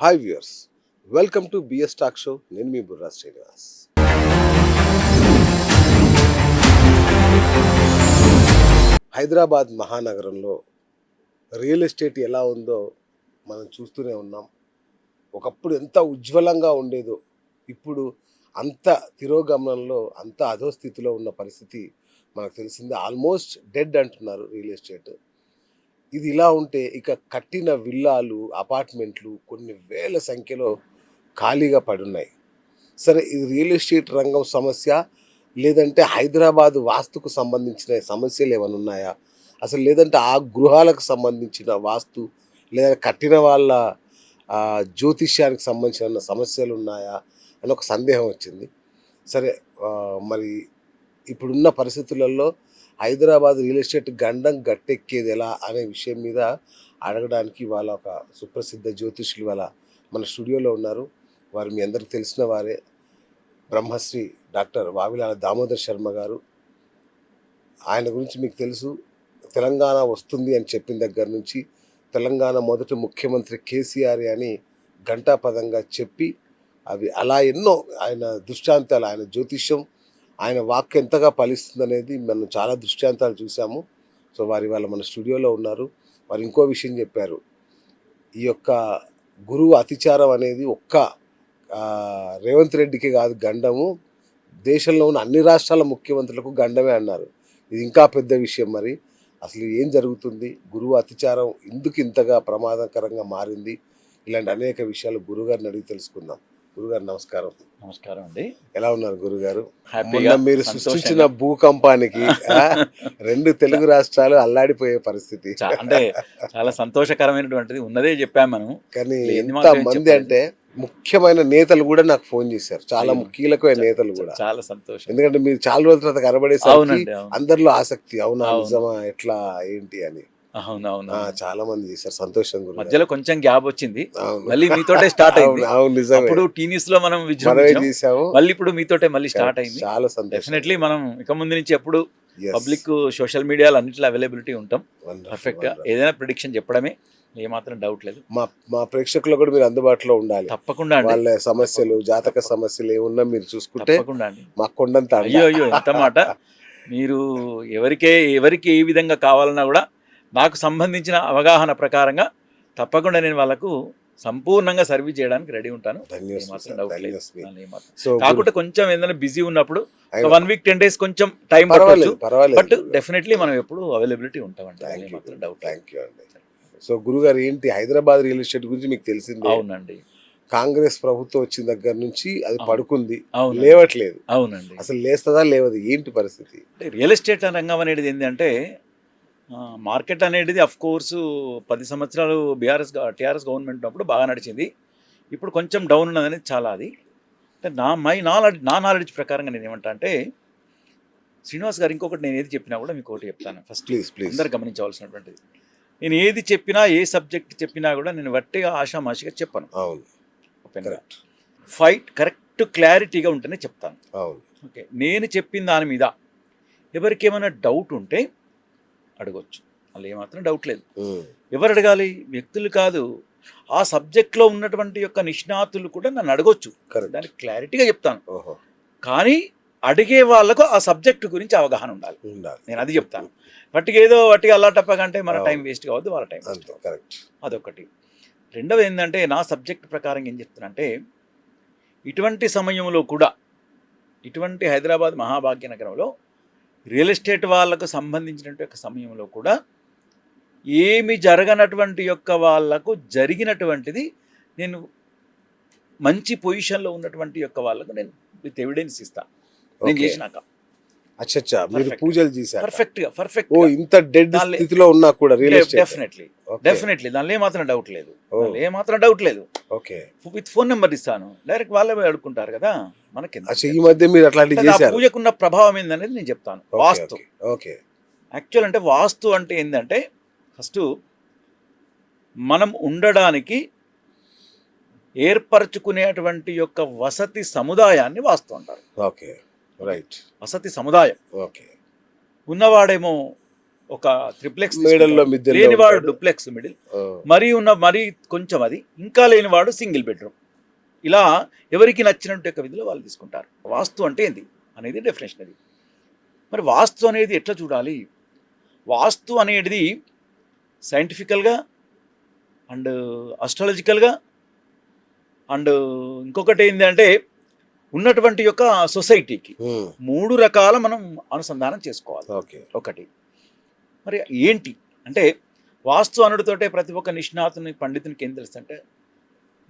Hi viewers, welcome to BS talk show. నేను మీ బుర్రా శ్రీనివాస్. హైదరాబాద్ మహానగరంలో రియల్ ఎస్టేట్ ఎలా ఉందో మనం చూస్తూనే ఉన్నాం. ఒకప్పుడు ఎంత ఉజ్వలంగా ఉండేదో ఇప్పుడు అంత తిరోగమనంలో, అంత అధోస్థితిలో ఉన్న పరిస్థితి మనకు తెలిసిందే. ఆల్మోస్ట్ డెడ్ అంటున్నారు రియల్ ఎస్టేట్. ఇది ఇలా ఉంటే ఇక కట్టిన విల్లాలు, అపార్ట్మెంట్లు కొన్ని వేల సంఖ్యలో ఖాళీగా పడున్నాయి. సరే, ఇది రియల్ ఎస్టేట్ రంగం సమస్య, లేదంటే హైదరాబాద్ వాస్తుకు సంబంధించిన సమస్యలు ఏమైనా ఉన్నాయా, అసలు లేదంటే ఆ గృహాలకు సంబంధించిన వాస్తు, లేదా కట్టిన వాళ్ళ జ్యోతిష్యానికి సంబంధించిన సమస్యలు ఉన్నాయా అని ఒక సందేహం వచ్చింది. సరే, మరి ఇప్పుడున్న పరిస్థితులలో హైదరాబాద్ రియల్ ఎస్టేట్ గండం గట్టెక్కేది ఎలా అనే విషయం మీద అడగడానికి వాళ్ళ ఒక సుప్రసిద్ధ జ్యోతిష్యులు వాళ్ళ మన స్టూడియోలో ఉన్నారు. వారు మీ అందరికి తెలిసిన వారే, బ్రహ్మశ్రీ డాక్టర్ వావిలాల దామోదర్ శర్మ గారు. ఆయన గురించి మీకు తెలుసు. తెలంగాణ వస్తుంది అని చెప్పిన దగ్గర నుంచి తెలంగాణ మొదటి ముఖ్యమంత్రి కేసీఆర్ అని ఘంటాపదంగా చెప్పి అవి అలా ఎన్నో ఆయన దృష్టాంతాలు, ఆయన జ్యోతిష్యం, ఆయన వాక్ ఎంతగా ఫలిస్తుందనేది మనం చాలా దృష్టాంతాలు చూసాము. సో వారి వాళ్ళ మన స్టూడియోలో ఉన్నారు. వారు ఇంకో విషయం చెప్పారు. ఈ యొక్క గురువు అతిచారం అనేది ఒక్క రేవంత్ రెడ్డికి కాదు గండము, దేశంలో ఉన్న అన్ని రాష్ట్రాల ముఖ్యమంత్రులకు గండమే అన్నారు. ఇది ఇంకా పెద్ద విషయం. మరి అసలు ఏం జరుగుతుంది, గురువు అతిచారం ఎందుకు ఇంతగా ప్రమాదకరంగా మారింది, ఇలాంటి అనేక విషయాలు గురుగారిని అడిగి తెలుసుకుందాం. గురుగారు నమస్కారం. నమస్కారం అండి. ఎలా ఉన్నారు గురుగారు? హ్యాపీగా, మీరు సృష్టించిన భూకంపానికి రెండు తెలుగు రాష్ట్రాలు అల్లాడిపోయే పరిస్థితి. అంటే చాలా సంతోషకరమైనటువంటిది ఉన్నదే చెప్పాము మనం. కానీ ఎంత మంది అంటే ముఖ్యమైన నేతలు కూడా నాకు ఫోన్ చేశారు, చాలా కీలకమైన నేతలు కూడా. చాలా సంతోషం. ఎందుకంటే మీరు చాలా రోజుల తర్వాత కనబడేసరికి అందరిలో ఆసక్తి, అవునా నిజమా ఎట్లా ఏంటి అని. అవునవును, చాలా మంది చేశారు. సంతోషం. మధ్యలో కొంచెం గ్యాప్ వచ్చింది, మళ్ళీ మీతోటే స్టార్ట్ అయింది. అప్పుడు టీనీస్ లో మనం చేసాము, మళ్ళీ ఇప్పుడు మీతోటే మళ్ళీ స్టార్ట్ అయింది. చాలా సంతోషం. డెఫినెట్లీ మనం ఇక ముందు నుంచి ఎప్పుడు పబ్లిక్ సోషల్ మీడియాలో అన్నిట్లో అవైలబిలిటీ ఉంటాం. పర్ఫెక్ట్ గా ఏదైనా ప్రిడిక్షన్ చెప్పడమే, ఏమాత్రం డౌట్ లేదు. మా ప్రేక్షకులు కూడా మీరు అందుబాటులో ఉండాలి. తప్పకుండా. వాళ్ళ సమస్యలు, జాతక సమస్యలు ఏమున్నా మీరు చూసుకుంటే మా కొండంత. అయ్యో ఎంత మాట. మీరు ఎవరికి ఏ విధంగా కావాలన్నా కూడా నాకు సంబంధించిన అవగాహన ప్రకారంగా తప్పకుండా నేను వాళ్ళకు సంపూర్ణంగా సర్వీస్ చేయడానికి రెడీ ఉంటాను. కాకుండా కొంచెం ఏదైనా బిజీ ఉన్నప్పుడు 1 వీక్ 10 days కొంచెం టైం పడవచ్చు, బట్ డెఫినెట్లీ మనం ఎప్పుడు అవైలబిలిటీ ఉంటామండి. సో గురుగారు, ఏంటి హైదరాబాద్ రియల్ ఎస్టేట్ గురించి మీకు తెలిసింది? అవునండి. కాంగ్రెస్ ప్రభుత్వం వచ్చిన దగ్గర నుంచి అది పడుకుంది, లేవట్లేదు. అవునండి. అసలు లేస్తుందా లేవదు, ఏంటి పరిస్థితి? రియల్ ఎస్టేట్ రంగం అనేది ఏంటంటే, మార్కెట్ అనేది అఫ్ కోర్సు 10 సంవత్సరాలు టీఆర్ఎస్ గవర్నమెంట్ ఉన్నప్పుడు బాగా నడిచింది. ఇప్పుడు కొంచెం డౌన్ ఉన్నది అనేది చాలా. అది అంటే నా నాలెడ్జ్ ప్రకారంగా నేను ఏమంటా అంటే, శ్రీనివాస్ గారు, ఇంకొకటి నేను ఏది చెప్పినా కూడా మీకు ఒకటి చెప్తాను. ఫస్ట్ ప్లీజ్ అందరు గమనించవలసినటువంటిది, నేను ఏది చెప్పినా, ఏ సబ్జెక్ట్ చెప్పినా కూడా నేను వట్టిగా ఆషామాషిగా చెప్పను. అవును, కరెక్ట్ క్లారిటీగా ఉంటేనే చెప్తాను. అవును, ఓకే. నేను చెప్పిన దాని మీద ఎవరికేమైనా డౌట్ ఉంటే అడగొచ్చు, అలా ఏమాత్రం డౌట్ లేదు. ఎవరు అడగాలి? వ్యక్తులు కాదు, ఆ సబ్జెక్ట్లో ఉన్నటువంటి యొక్క నిష్ణాతులు కూడా నన్ను అడగొచ్చు. దానికి క్లారిటీగా చెప్తాను. కానీ అడిగే వాళ్ళకు ఆ సబ్జెక్టు గురించి అవగాహన ఉండాలి. నేను అది చెప్తాను. వాటికి అలా టప్పకంటే మన టైం వేస్ట్ కావద్దు, వాళ్ళ టైం వేస్ట్ కావద్దు. అదొకటి. రెండవది ఏంటంటే, నా సబ్జెక్ట్ ప్రకారం ఏం చెప్తానంటే, ఇటువంటి సమయంలో కూడా, ఇటువంటి హైదరాబాద్ మహాభాగ్యనగరంలో రియల్ ఎస్టేట్ వాళ్ళకు సంబంధించినటువంటి సమయంలో కూడా ఏమి జరగనటువంటి యొక్క వాళ్ళకు జరిగినటువంటిది నేను మంచి పొజిషన్లో ఉన్నటువంటి యొక్క వాళ్ళకు నేను విత్ ఎవిడెన్స్ ఇస్తాను. నేను చేసినాక అచ్చా, మీరు పూజలు చేశారు పర్ఫెక్ట్. ఓ, ఇంత డెడ్ స్థితిలో ఉన్నా కూడా రియల్ ఎస్టేట్ డెఫినెట్లీ దానిలో ఏమాత్రం డౌట్ లేదు. ఓకే, విత్ ఫోన్ నెంబర్ ఇస్తాను, డైరెక్ట్ వాళ్ళే అడుగుకుంటారు కదా మనకి. ఈ మధ్య మీరు అట్లాంటి చేశారు. పూజకున్న ప్రభావం ఏందనేది నేను చెప్తాను. వాస్తు, ఓకే, యాక్చువల్ అంటే వాస్తు అంటే ఏంటంటే, ఫస్ట్ మనం ఉండడానికి ఏర్పరచుకునేటువంటి యొక్క వసతి సముదాయాన్ని వాస్తు అంటారు. Okay, right. వసతి సముదాయం. ఓకే. ఉన్నవాడేమో ఒక త్రిప్లెక్స్ మేడల్లో మిద్దెల్లో లేనివాడు ఉంటాడు. డూప్లెక్స్ మిడిల్, ఆ, మరీ కొంచెం అది, ఇంకా లేనివాడు సింగిల్ బెడ్రూమ్. ఇలా ఎవరికి నచ్చినట్టు యొక్క విధిలో వాళ్ళు తీసుకుంటారు. వాస్తు అంటే ఏంది అనేది డెఫినేషన్ అది. మరి వాస్తు అనేది ఎట్లా చూడాలి? వాస్తు అనేది సైంటిఫికల్గా అండ్ అస్ట్రాలజికల్గా అండ్ ఇంకొకటి ఏంటంటే ఉన్నటువంటి యొక్క సొసైటీకి ఉమ్, 3 రకాల మనం అనుసంధానం చేసుకోవాలి. ఓకే. ఒకటి మరి ఏంటి అంటే వాస్తు అనుడితోటే ప్రతి ఒక్క నిష్ణాతుని పండితునికి ఏం తెలుసు అంటే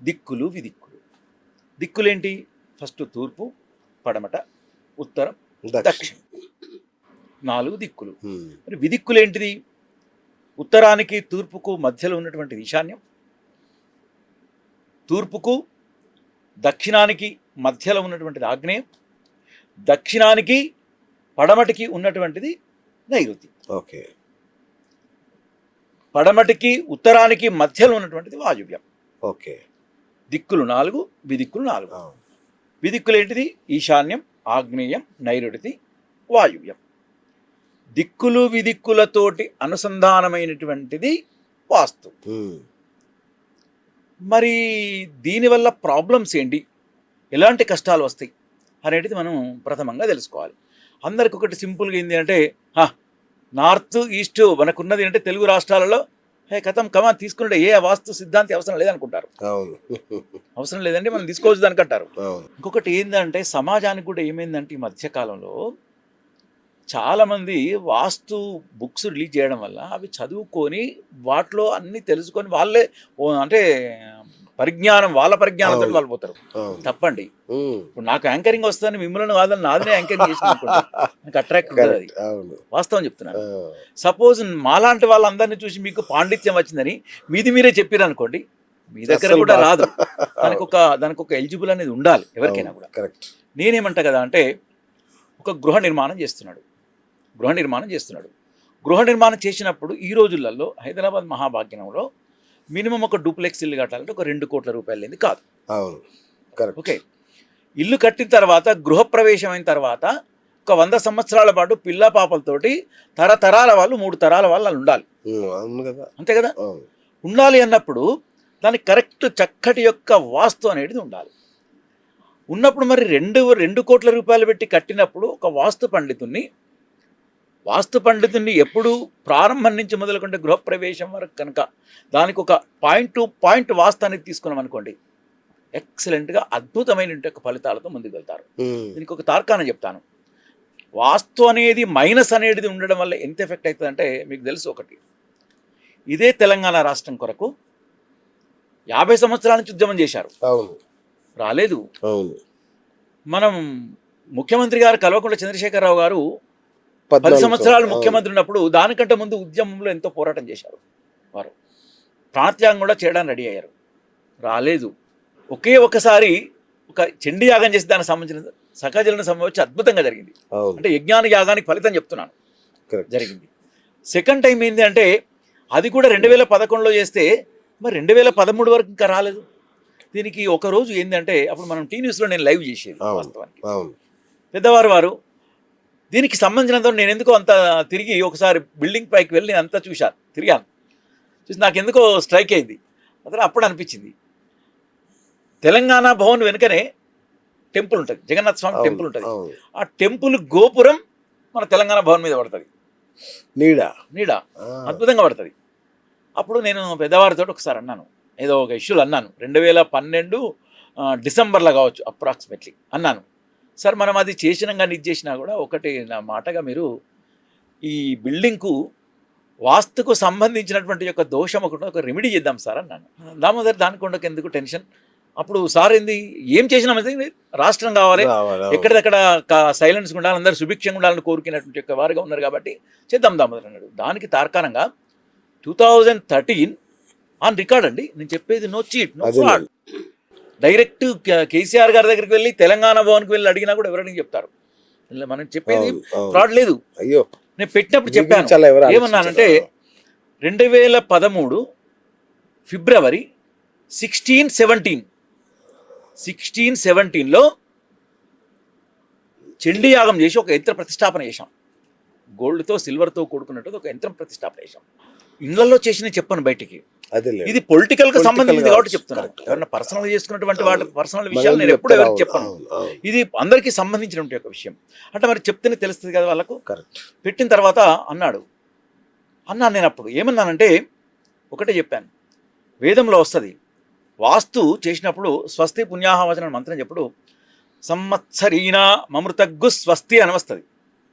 దిక్కులు విదిక్కులు. దిక్కులేంటి? ఫస్ట్ తూర్పు, పడమట, ఉత్తరం, దక్షిణం, 4 దిక్కులు. ఉమ్, మరి విదిక్కులేంటిది? ఉత్తరానికి తూర్పుకు మధ్యలో ఉన్నటువంటి ఈశాన్యం, తూర్పుకు దక్షిణానికి మధ్యలో ఉన్నటువంటిది ఆగ్నేయం, దక్షిణానికి పడమటికి ఉన్నటువంటిది నైరుతి, ఓకే. పడమటికి ఉత్తరానికి మధ్యలో ఉన్నటువంటిది వాయువ్యం. ఓకే. దిక్కులు 4, విదిక్కులు 4. ఆ, విదిక్కులు ఏంటిది? ఈశాన్యం, ఆగ్నేయం, నైరుతి, వాయువ్యం. దిక్కులు విదిక్కులతోటి అనుసంధానమైనటువంటిది వాస్తు. ఉమ్, మరి దీనివల్ల ప్రాబ్లమ్స్ ఏంటి, ఎలాంటి కష్టాలు వస్తాయి అనేటిది మనం ప్రథమంగా తెలుసుకోవాలి. అందరికి ఒకటి సింపుల్గా ఏంటి అంటే నార్త్ ఈస్ట్ మనకున్నది అంటే తెలుగు రాష్ట్రాలలో కథం కమా తీసుకుంటే ఏ వాస్తు సిద్ధాంతి అవసరం లేదనుకుంటారు. అవును. అవసరం లేదంటే మనం తీసుకోవచ్చు దానికంటారు. అవును. ఇంకొకటి ఏంటంటే సమాజానికి కూడా ఏమైందంటే ఈ మధ్యకాలంలో చాలామంది వాస్తు బుక్స్ రిలీజ్ చేయడం వల్ల అవి చదువుకొని వాటిలో అన్నీ తెలుసుకొని వాళ్ళే అంటే వాళ్ళ పరిజ్ఞానంతో అవును. వాళ్ళు పోతారు. అవును. తప్పండి. ఉమ్, ఇప్పుడు నాకు యాంకరింగ్ వస్తుందని మిమ్మల్ని కాదని నాదనే యాంకరింగ్ చేసిన నాకు అట్రాక్ట్ ఉంటుంది. అది కరెక్ట్. అవును. వాస్తవం చెప్తున్నాను. ఆ, సపోజ్ మాలాంటి వాళ్ళందరినీ చూసి మీకు పాండిత్యం వచ్చిందని మీరే చెప్పారు అనుకోండి, మీ దగ్గర అస్సలు కూడా బా- రాదు. దానికి ఒక ఎలిజిబుల్ అనేది ఉండాలి ఎవరికైనా కూడా. కరెక్ట్. నేనేమంటా కదా అంటే ఒక గృహ నిర్మాణం చేస్తున్నాడు. గృహ నిర్మాణం చేసినప్పుడు ఈ రోజులలో హైదరాబాద్ మహాభాగ్యంలో మినిమం ఒక డూప్లెక్స్ ఇల్లు కట్టాలంటే ఒక 2 కోట్ల రూపాయలు లేని కాదు. అవును. కరెక్ట్. ఓకే, ఇల్లు కట్టిన తర్వాత గృహప్రవేశం అయిన తర్వాత ఒక 100 సంవత్సరాల పాటు పిల్ల పాపలతోటి తరతరాల వాళ్ళు 3 తరాల వాళ్ళు ఉండాలి. అవును కదా. అంతే కదా. అవును. ఉండాలి అన్నప్పుడు దానికి కరెక్ట్ చక్కటి యొక్క వాస్తు అనేది ఉండాలి. ఉన్నప్పుడు మరి 2 కోట్ల రూపాయలు పెట్టి కట్టినప్పుడు ఒక వాస్తు పండితుడిని ఎప్పుడు ప్రారంభం నుంచి మొదలుకుంటే గృహప్రవేశం వరకు కనుక దానికి ఒక పాయింట్ టు పాయింట్ వాస్తు అనేది తీసుకున్నాం అనుకోండి, ఎక్సలెంట్గా అద్భుతమైన ఫలితాలతో ముందుకు వెళ్తారు. ఉమ్, దీనికి ఒక తార్కాణం చెప్తాను. వాస్తు అనేది మైనస్ అనేది ఉండడం వల్ల ఎంత ఎఫెక్ట్ అవుతుందంటే మీకు తెలుసు. ఒకటి, ఇదే తెలంగాణ రాష్ట్రం కొరకు 50 సంవత్సరాల నుంచి ఉద్యమం చేశారు, అవును. రాలేదు. అవును. మనం ముఖ్యమంత్రి గారు కల్వకుంట్ల చంద్రశేఖరరావు గారు 10 14 సంవత్సరాలు అవును. ముఖ్యమంత్రి ఉన్నప్పుడు దానికంటే ముందు ఉద్యమంలో ఎంతో పోరాటం చేశారు. వారు ప్రాణత్యాగం కూడా చేయడానికి రెడీ అయ్యారు, రాలేదు. ఒకే ఒకసారి ఒక చండీ యాగం చేసి దానికి సంబంధించిన సకజలన సమయం వచ్చి అద్భుతంగా జరిగింది. అవును. అంటే యజ్ఞాన యాగానికి ఫలితం చెప్తున్నాను, కరెక్ట్. జరిగింది. సెకండ్ టైం ఏంటి అంటే అది కూడా 2011లో చేస్తే మరి 2013 వరకు ఇంకా రాలేదు. దీనికి ఒక రోజు ఏంటంటే అప్పుడు మనం టీ న్యూస్లో నేను లైవ్ చేసేది. అవును. వాస్తవానికి అవును. వారు దీనికి సంబంధించినంత నేను ఎందుకో అంత తిరిగి ఒకసారి బిల్డింగ్ పైకి వెళ్ళి నేను అంతా తిరిగాను. చూసి నాకు ఎందుకో స్ట్రైక్ అయింది. అప్పుడు అనిపించింది, తెలంగాణ భవన్ వెనుకనే టెంపుల్ ఉంటుంది, జగన్నాథ స్వామి టెంపుల్ ఉంటుంది. అవును. ఆ టెంపుల్ గోపురం మన తెలంగాణ భవన్ మీద పడుతుంది, నీడ అద్భుతంగా పడుతుంది. అప్పుడు నేను పెద్దవారితో ఒకసారి అన్నాను, ఏదో ఒక ఇష్యూలు అన్నాను, 2012 డిసెంబర్లో కావచ్చు అప్రాక్సిమేట్లీ అన్నాను. సార్ మనం అది చేసినా కానీ ఇది చేసినా కూడా ఒకటి నా మాటగా మీరు ఈ బిల్డింగ్కు వాస్తుకు సంబంధించినటువంటి యొక్క దోషం ఒక రెమెడీ చేద్దాం సార్ అన్నాను. దామోదర్ దానికి ఎందుకు టెన్షన్, అప్పుడు సార్ ఏం చేసినా రాష్ట్రం కావాలి, ఎక్కడిదక్కడ సైలెన్స్ ఉండాలి, అందరూ సుభిక్షంగా ఉండాలని కోరుకునేటువంటి యొక్క వారుగా ఉన్నారు కాబట్టి చేద్దాం దామోదర్ అన్నాడు. దానికి తార్కాణంగా 2013 ఆన్ రికార్డ్ అండి నేను చెప్పేది, no cheat no fraud. Direct KCR గారి దగ్గరికి వెళ్ళి తెలంగాణ భవన్కి వెళ్ళి అడిగినా కూడా ఎవరైనా చెప్తారు, మనం చెప్పేది ఫ్రాడ్ లేదు. అయ్యో, నేను పెట్టినప్పుడు చెప్పాను, ఏమన్నానంటే 2013 ఫిబ్రవరి 16-17లో చండీ యాగం చేసి ఒక యంత్ర ప్రతిష్టాపన చేశాం. గోల్డ్తో సిల్వర్తో కూడుకున్నట్టు ఒక యంత్రం ప్రతిష్టాపన చేశాం. ఇళ్లలో చేసిన చెప్పను బయటికి, అదే ఇది పొలిటికల్ గా Political సంబంధించింది గా కాబట్టి చెప్తున్నాను. correct. ఎవరైనా పర్సనల్ చేసుకున్నటువంటి వాటి అవును. పర్సనల్ విషయాలు నేను ఎప్పుడు ఎవరికి చెప్పను. అవును. ఇది అందరికీ సంబంధించినటువంటి ఒక విషయం. అంటే మరి చెప్తేనే తెలుస్తుంది కదా వాళ్ళకు. కరెక్ట్. పెట్టిన తర్వాత అన్నాను నేను అప్పుడు ఏమన్నానంటే ఒకటే చెప్పాను, వేదంలో వస్తుంది వాస్తు చేసినప్పుడు స్వస్తి పుణ్యాహవచన మంత్రం చెప్పుడు సంవత్సరీనా మమృతగ్గు స్వస్తి అని వస్తుంది.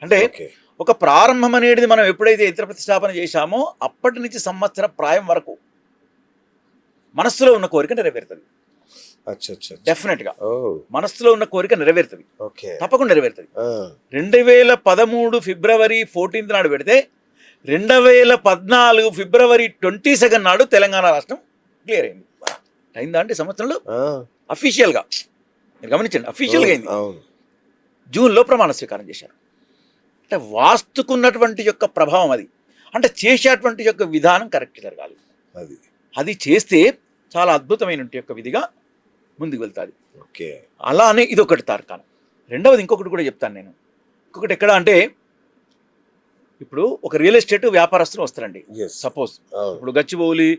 అంటే ఓకే. ఒక ప్రారంభం అనేది మనం ఎప్పుడైతే యంత్ర ప్రతిష్టాపన చేశామో అప్పటి నుంచి సంవత్సర ప్రాయం వరకు మనస్సులో ఉన్న కోరిక నెరవేరుతుంది. అచ్చా అచ్చా. డెఫినెట్గా ఓ మనస్సులో ఉన్న కోరిక నెరవేరుతుంది, ఓకే. తప్పకుండా నెరవేరుతుంది. ఆ, 2013 ఫిబ్రవరి 14 నాడు పెడితే 2014 ఫిబ్రవరి 22 నాడు తెలంగాణ రాష్ట్రం క్లియర్ అయింది. అయిందా అంటే సంవత్సరంలో ఆ, అఫీషియల్గా మీరు గమనించండి, అఫీషియల్గా అయింది. అవును. జూన్లో ప్రమాణ స్వీకారం చేశారు. అంటే వాస్తుకున్నటువంటి యొక్క ప్రభావం అది. అంటే చేసేటువంటి యొక్క విధానం కరెక్ట్ జరగాలి. అది అది చేస్తే చాలా అద్భుతమైన యొక్క విధిగా ముందుకు వెళ్తుంది. ఓకే. అలానే ఇది ఒకటి తార్కాణం. రెండవది ఇంకొకటి కూడా చెప్తాను నేను. ఇంకొకటి ఎక్కడ అంటే ఇప్పుడు ఒక రియల్ ఎస్టేట్ వ్యాపారస్తులు వస్తారండి. Yes. సపోజ్ అవును. ఇప్పుడు గచ్చిబౌలి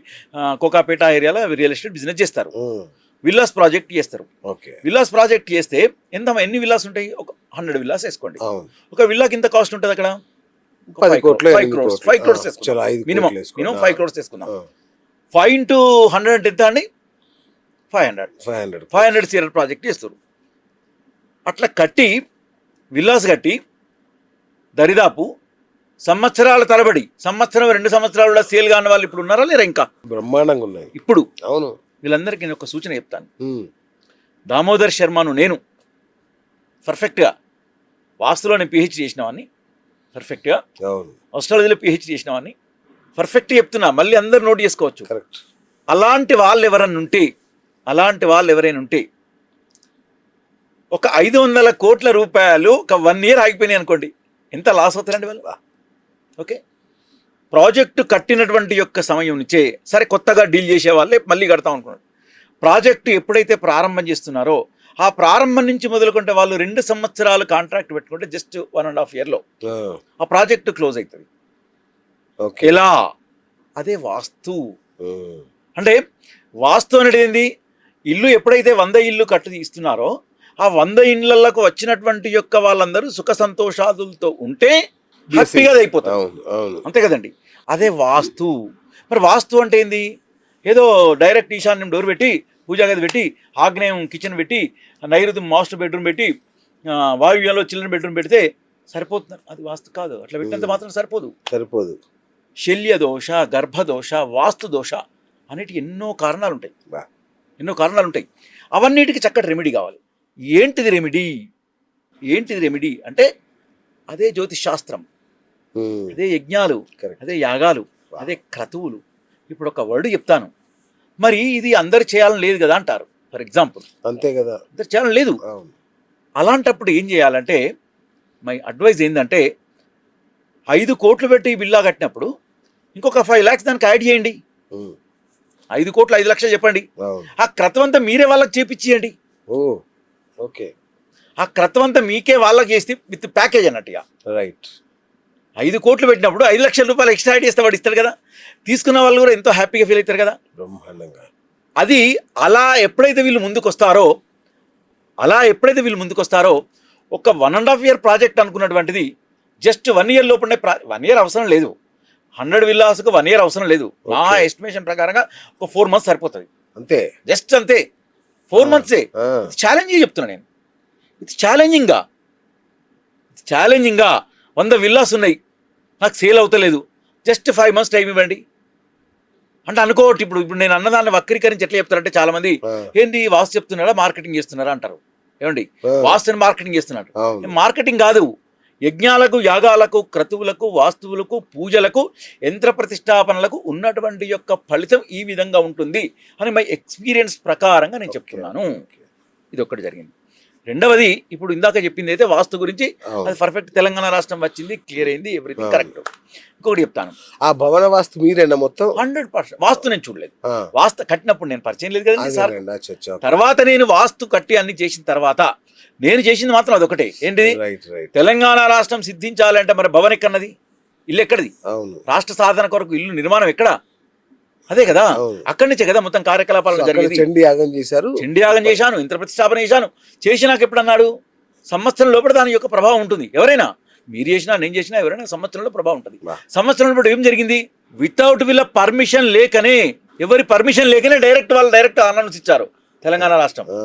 కోకాపేట ఏరియాలో రియల్ ఎస్టేట్ బిజినెస్ చేస్తారు, ఉమ్, విల్లాస్ ప్రాజెక్ట్ చేస్తారు. ఓకే. విల్లాస్ ప్రాజెక్ట్ చేస్తే ఎన్ని విల్లాస్ ఉంటాయి? ఒక 100 విల్లాస్ వేసుకోండి. అవును. ఒక విల్లాకి ఇంత కాస్ట్ ఉంటుంది అక్కడ 10 కోట్లు, 5 crores. 5 crores చలో వేసుకుందాం. 5 మినిమం కోట్లు వేసుకోండి. మినిమం 5 crores వేసుకుందాం. ఆ, 5 into 100 ఎంత అండి? 500. 500 సీరర్ ప్రాజెక్ట్ చేస్తారు. అట్లా కట్టి విల్లాస్ కట్టి దరిదాపు సంవత్సరాల తరబడి, సంవత్సరం 2 సంవత్సరాలు సేల్ కాని వాళ్ళు ఇప్పుడు ఉన్నారా లేరా? ఇంకా బ్రహ్మాండంగా ఉన్నాయి. ఇప్పుడు అవును. వీళ్ళందరికీ నేను ఒక సూచన చెప్తాను. ఉమ్, దామోదర్ శర్మను నేను పర్ఫెక్ట్గా వాస్తులో నేను పిహెచ్డి చేసినవాడిని, పర్ఫెక్ట్గా అవును. ఆస్ట్రాలజీలో పిహెచ్డి చేసినవాడిని, పర్ఫెక్ట్గా చెప్తున్నా, మళ్ళీ అందరు నోట్ చేసుకోవచ్చు. కరెక్ట్. అలాంటి వాళ్ళు ఎవరైనా ఉంటే ఒక 500 కోట్ల రూపాయలు ఒక 1 year ఆగిపోయినాయి అనుకోండి, ఎంత లాస్ అవుతారండి వాళ్ళు? ఓకే, ప్రాజెక్టు కట్టినటువంటి యొక్క సమయం నుంచే సరే కొత్తగా డీల్ చేసే వాళ్ళే మళ్ళీ కడతాం అనుకున్నారు. ప్రాజెక్టు ఎప్పుడైతే ప్రారంభం చేస్తున్నారో ఆ ప్రారంభం నుంచి మొదలుకుంటే వాళ్ళు 2 సంవత్సరాలు కాంట్రాక్ట్ పెట్టుకుంటే జస్ట్ 1.5 yearలో ఆ, ఆ ప్రాజెక్టు క్లోజ్ అవుతుంది. ఓకే. ఎలా? అదే వాస్తు. ఉమ్, అంటే వాస్తు అనేది ఏంది? ఇల్లు ఎప్పుడైతే 100 ఇల్లు కట్టి ఇస్తున్నారో ఆ 100 ఇళ్లకు వచ్చినటువంటి యొక్క వాళ్ళందరూ సుఖ సంతోషాదులతో ఉంటే హ్యాపీగా అయిపోతారు. అవును. అవును. అంతే కదండి, అదే వాస్తు. మరి వాస్తు అంటే ఏంది? ఏదో డైరెక్ట్ ఈశాన్యం డోర్ పెట్టి, పూజా గది పెట్టి, ఆగ్నేయం కిచెన్ పెట్టి, నైరుతి మాస్టర్ బెడ్రూమ్ పెట్టి, వాయువ్యంలో చిల్డ్రన్ బెడ్రూమ్ పెడితే సరిపోతున్నారు. అది వాస్తు కాదు. అట్లా పెట్టినంత మాత్రం సరిపోదు. శల్య దోష, గర్భదోష, వాస్తు దోష అనేటివి ఎన్నో కారణాలు ఉంటాయి. అవన్నిటికీ చక్కటి రెమెడీ కావాలి. ఏంటిది రెమెడీ అంటే అదే జ్యోతిష్ శాస్త్రం, ఉమ్, అదే యజ్ఞాలు, Correct. అదే యాగాలు, అదే క్రతువులు. ఇప్పుడు ఒక వర్డ్ చెప్తాను, మరి ఇది అందరు చేయాలని లేదు కదా అంటారు. ఫర్ ఎగ్జాంపుల్ అంతే కదా. అందరు చేయాలని లేదు. అవును. అలాంటప్పుడు ఏం చేయాలంటే మై అడ్వైజ్ ఏంటంటే 5 కోట్లు పెట్టి బిల్లా కట్టినప్పుడు ఇంకొక 5 lakhs దానికి యాడ్ చేయండి. ఉమ్, 5 కోట్లు 5 లక్షలు చెప్పండి. అవును. ఆ క్రతం అంతా మీరే వాళ్ళకి చేపించేయండి. ఓ ఓకే. ఆ క్రతం అంతా మీకే వాళ్ళకి చేస్తే విత్ ప్యాకేజ్ అన్నట్టుగా. రైట్. 5 కోట్లు పెట్టినప్పుడు 5 లక్షల రూపాయలు ఎక్స్ట్రా యాడ్ చేస్తే వాడు ఇస్తాడు కదా. తీసుకున్న వాళ్ళు కూడా ఎంతో హ్యాపీగా ఫీల్ అవుతారు కదా. బ్రహ్మాండంగా. అది అలా ఎప్పుడైతే వీళ్ళు ముందుకు వస్తారో ఒక 1.5 year ప్రాజెక్ట్ అనుకున్నటువంటిది జస్ట్ 1 year లోపలనే 1 year అవసరం లేదు. 100 విల్లాస్కు 1 year అవసరం లేదు. నా Okay. ఎస్టిమేషన్ ప్రకారంగా ఒక 4 months సరిపోతుంది. అంతే. జస్ట్ అంతే, 4 months. ఆ, ఛాలెంజింగ్ చెప్తున్నా నేను. ఇది ఛాలెంజింగ్గా 100 విల్లాస్ ఉన్నాయి, నాకు సేల్ అవుతలేదు, జస్ట్ 5 months టైం ఇవ్వండి అంటే అనుకోవట్టు. ఇప్పుడు నేను అన్నదాన్ని వక్రీకరించి ఎట్లా చెప్తారంటే చాలామంది ఆ, ఏంటి వాస్తు చెప్తున్నారా మార్కెటింగ్ చేస్తున్నారా అంటారు. ఏమండి, ఆ, వాస్తుని మార్కెటింగ్ చేస్తున్నాడు. అవును. మార్కెటింగ్ కాదు, యజ్ఞాలకు, యాగాలకు, క్రతువులకు, వాస్తువులకు, పూజలకు, యంత్ర ప్రతిష్టాపనలకు ఉన్నటువంటి యొక్క ఫలితం ఈ విధంగా ఉంటుంది అని మై ఎక్స్పీరియన్స్ ప్రకారంగా నేను చెప్తున్నాను. ఓకే. ఇది ఒక్కటి జరిగింది. రెండవది ఇప్పుడు ఇందాక చెప్పింది అయితే వాస్తు గురించి అవును. అది పర్ఫెక్ట్ తెలంగాణ రాష్ట్రం వచ్చింది, క్లియర్ అయింది, ఎవ్రీథింగ్ కరెక్ట్. ఇంకొకటి చెప్తాను, ఆ భవన వాస్తు మీరేనా మొత్తం? 100% వాస్తు నేను చూడలేదు. ఆ, వాస్తు కట్టినప్పుడు నేను పరిచయం లేదు కదండి సార్. అదేనండి, అచ్చా, అచ్చా. తర్వాత నేను వాస్తు కట్టి అన్ని చేసిన తర్వాత నేను చేసింది మాత్రం అదొకటే, ఏంటిది? Right right. తెలంగాణ రాష్ట్రం సిద్ధించాలంటే మరి భవన్ ఎక్కడది, ఇల్లు ఎక్కడిది, అవును రాష్ట్ర సాధన కొరకు ఇల్లు నిర్మాణం ఎక్కడ, అదే కదా. అవును. అక్కడి నుంచే కదా మొత్తం కార్యకలాపాలు సో అక్కడ జరిగేది. చండీ యాగం చేశారు. చండీ యాగం చేశాను, ఇంద్ర ప్రతిష్టాపన చేశాను. చేసినాక ఎప్పుడు అన్నాడు, సంవత్సరం లోపల దాని యొక్క ప్రభావం ఉంటుంది. ఎవరైనా, మీరు చేసినా నేను చేసినా ఎవరైనా సంవత్సరంలో ప్రభావం ఉంటుంది. వా. సంవత్సరం లోపల ఏం జరిగింది, వితౌట్ వీళ్ళ పర్మిషన్ లేకనే, ఎవరి పర్మిషన్ లేకనే డైరెక్ట్ అనౌన్స్ ఇచ్చారు తెలంగాణ రాష్ట్రం. ఆ,